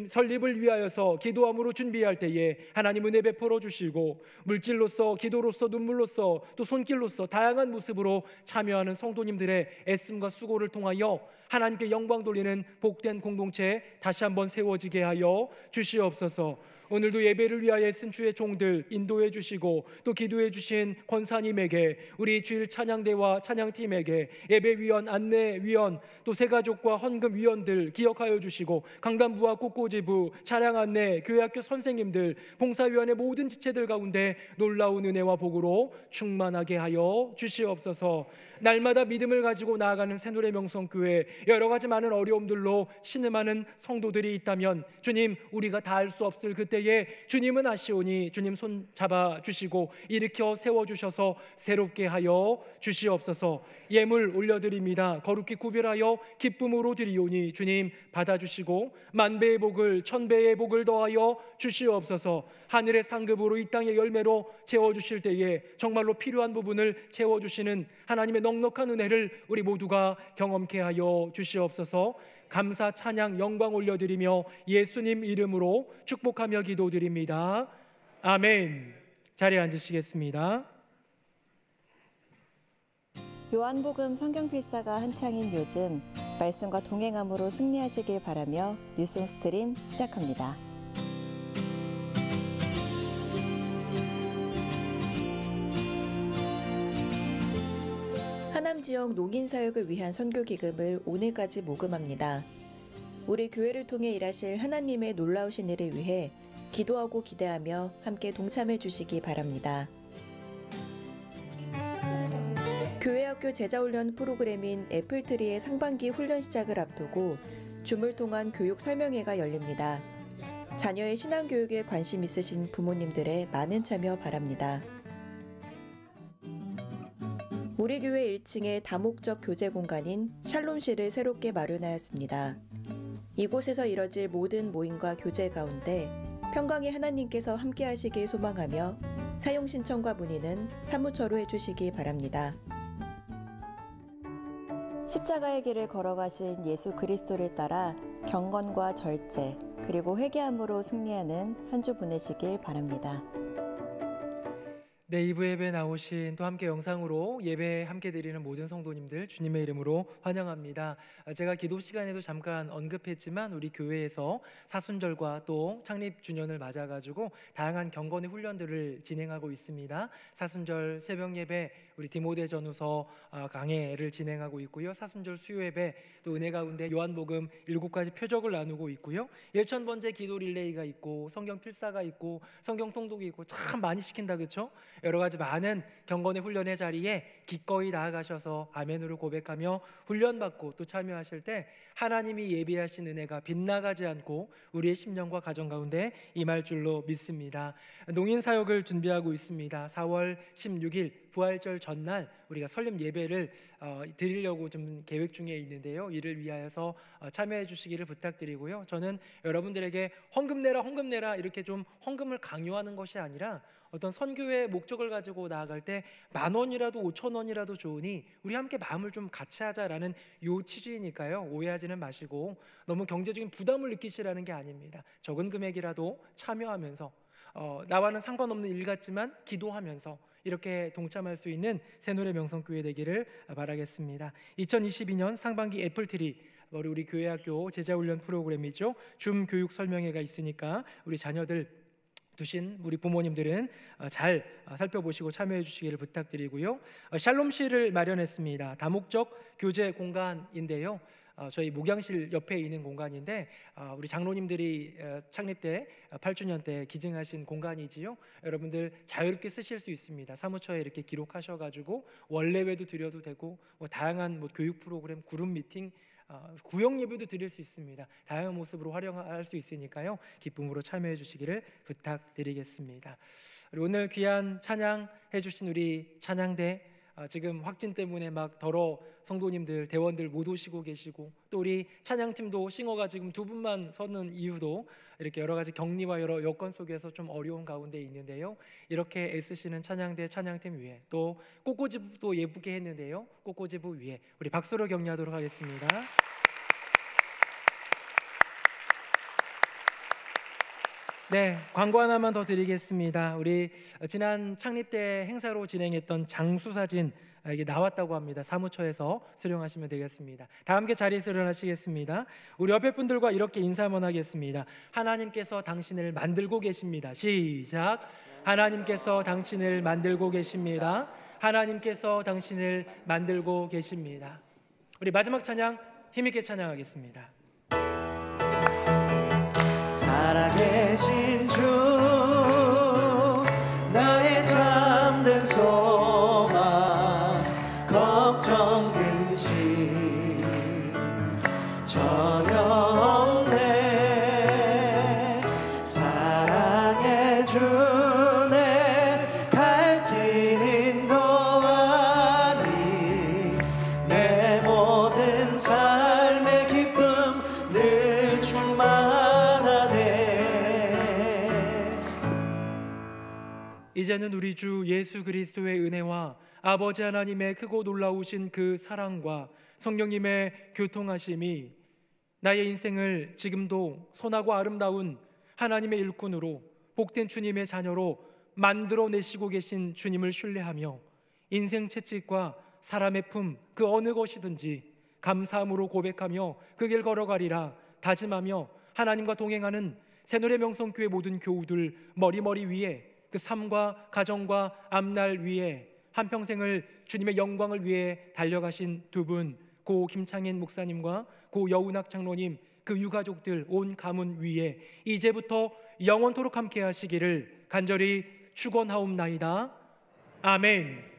설립을 위하여서 기도함으로 준비할 때에 하나님 은혜 베풀어 주시고 물질로서 기도로서 눈물로서 또 손길로서 다양한 모습으로 참여하는 성도님들의 애씀과 수고를 통하여 하나님께 영광 돌리는 복된 공동체 다시 한번 세워지게 하여 주시옵소서. 오늘도 예배를 위하여 쓴 주의 종들 인도해 주시고 또 기도해 주신 권사님에게 우리 주일 찬양대와 찬양팀에게 예배위원, 안내위원 또 새가족과 헌금위원들 기억하여 주시고 강단부와 꽃꽂이부, 차량 안내, 교회학교 선생님들, 봉사위원회 모든 지체들 가운데 놀라운 은혜와 복으로 충만하게 하여 주시옵소서. 날마다 믿음을 가지고 나아가는 새노래 명성교회 여러 가지 많은 어려움들로 신음하는 성도들이 있다면 주님 우리가 다 할 수 없을 그때에 주님은 아시오니 주님 손 잡아 주시고 일으켜 세워 주셔서 새롭게 하여 주시옵소서. 예물 올려드립니다. 거룩히 구별하여 기쁨으로 드리오니 주님 받아주시고 만배의 복을 천배의 복을 더하여 주시옵소서. 하늘의 상급으로 이 땅의 열매로 채워주실 때에 정말로 필요한 부분을 채워주시는 하나님의 넉넉한 은혜를 우리 모두가 경험케 하여 주시옵소서. 감사 찬양 영광 올려드리며 예수님 이름으로 축복하며 기도드립니다. 아멘. 자리에 앉으시겠습니다. 요한복음 성경필사가 한창인 요즘 말씀과 동행함으로 승리하시길 바라며 뉴송 스트림 시작합니다. 하남 지역 농인 사역을 위한 선교 기금을 오늘까지 모금합니다. 우리 교회를 통해 일하실 하나님의 놀라우신 일을 위해 기도하고 기대하며 함께 동참해 주시기 바랍니다. 교회학교 제자훈련 프로그램인 애플트리의 상반기 훈련 시작을 앞두고 줌을 통한 교육 설명회가 열립니다. 자녀의 신앙교육에 관심 있으신 부모님들의 많은 참여 바랍니다. 우리 교회 1층에 다목적 교제 공간인 샬롬실을 새롭게 마련하였습니다. 이곳에서 이뤄질 모든 모임과 교제 가운데 평강의 하나님께서 함께 하시길 소망하며 사용 신청과 문의는 사무처로 해주시기 바랍니다. 십자가의 길을 걸어가신 예수 그리스도를 따라 경건과 절제 그리고 회개함으로 승리하는 한 주 보내시길 바랍니다. 네, 2부 예배 나오신 또 함께 영상으로 예배 함께 드리는 모든 성도님들 주님의 이름으로 환영합니다. 제가 기도 시간에도 잠깐 언급했지만 우리 교회에서 사순절과 또 창립 주년을 맞아가지고 다양한 경건의 훈련들을 진행하고 있습니다. 사순절 새벽 예배 우리 디모데 전후서 강해를 진행하고 있고요. 사순절 수요 예배 또 은혜 가운데 요한복음 7가지 표적을 나누고 있고요. 1000번째 기도 릴레이가 있고 성경 필사가 있고 성경 통독이 있고 참 많이 시킨다 그렇죠? 여러 가지 많은 경건의 훈련의 자리에 기꺼이 나아가셔서 아멘으로 고백하며 훈련받고 또 참여하실 때 하나님이 예비하신 은혜가 빗나가지 않고 우리의 심령과 가정 가운데 임할 줄로 믿습니다. 농인 사역을 준비하고 있습니다. 4월 16일 부활절 전날 우리가 설립 예배를 드리려고 좀 계획 중에 있는데요. 이를 위하여서 참여해 주시기를 부탁드리고요. 저는 여러분들에게 헌금 내라 이렇게 좀 헌금을 강요하는 것이 아니라 어떤 선교의 목적을 가지고 나아갈 때 10,000원이라도 5,000원이라도 좋으니 우리 함께 마음을 좀 같이 하자라는 요 취지이니까요. 오해하지는 마시고 너무 경제적인 부담을 느끼시라는 게 아닙니다. 적은 금액이라도 참여하면서 나와는 상관없는 일 같지만 기도하면서 이렇게 동참할 수 있는 새노래 명성교회 되기를 바라겠습니다. 2022년 상반기 애플트리 우리 교회학교 제자훈련 프로그램이죠. 줌 교육 설명회가 있으니까 우리 자녀들 두신 우리 부모님들은 잘 살펴보시고 참여해 주시기를 부탁드리고요. 샬롬실을 마련했습니다. 다목적 교제 공간인데요. 저희 목양실 옆에 있는 공간인데 우리 장로님들이 창립 때 8주년 때 기증하신 공간이지요. 여러분들 자유롭게 쓰실 수 있습니다. 사무처에 이렇게 기록하셔가지고 원래회도 드려도 되고 다양한 교육 프로그램, 그룹 미팅, 구역 예배도 드릴 수 있습니다. 다양한 모습으로 활용할 수 있으니까요. 기쁨으로 참여해 주시기를 부탁드리겠습니다. 오늘 귀한 찬양 해주신 우리 찬양대 지금 확진 때문에 막 성도님들 대원들 못 오시고 계시고 또 우리 찬양팀도 싱어가 지금 2분만 서는 이유도 이렇게 여러 가지 격리와 여러 여건 속에서 좀 어려운 가운데 있는데요. 이렇게 애쓰시는 찬양대 찬양팀 위에 또 꽃꽂이부도 예쁘게 했는데요. 꽃꽂이부 위에 우리 박수로 격려하도록 하겠습니다. 네, 광고 하나만 더 드리겠습니다. 우리 지난 창립 때 행사로 진행했던 장수사진 이게 나왔다고 합니다. 사무처에서 수령하시면 되겠습니다. 다 함께 자리에서 일어나시겠습니다. 우리 옆에 분들과 이렇게 인사 한번 하겠습니다. 하나님께서 당신을 만들고 계십니다. 시작. 하나님께서 당신을 만들고 계십니다. 하나님께서 당신을 만들고 계십니다. 우리 마지막 찬양 힘있게 찬양하겠습니다. 살아계신 주 나의 잠든 소망 걱정 근심 전혀 없네 사랑해 주네 갈 길 인도하니 내 모든 삶의 기쁨 늘 충만하네. 이제는 우리 주 예수 그리스도의 은혜와 아버지 하나님의 크고 놀라우신 그 사랑과 성령님의 교통하심이 나의 인생을 지금도 선하고 아름다운 하나님의 일꾼으로 복된 주님의 자녀로 만들어내시고 계신 주님을 신뢰하며 인생 채찍과 사람의 품 그 어느 것이든지 감사함으로 고백하며 그 길 걸어가리라 다짐하며 하나님과 동행하는 새노래 명성교회 모든 교우들 머리 위에 그 삶과 가정과 앞날 위에 한평생을 주님의 영광을 위해 달려가신 두 분, 고 김창인 목사님과 고 여운학 장로님, 그 유가족들 온 가문 위에 이제부터 영원토록 함께 하시기를 간절히 축원하옵나이다. 아멘.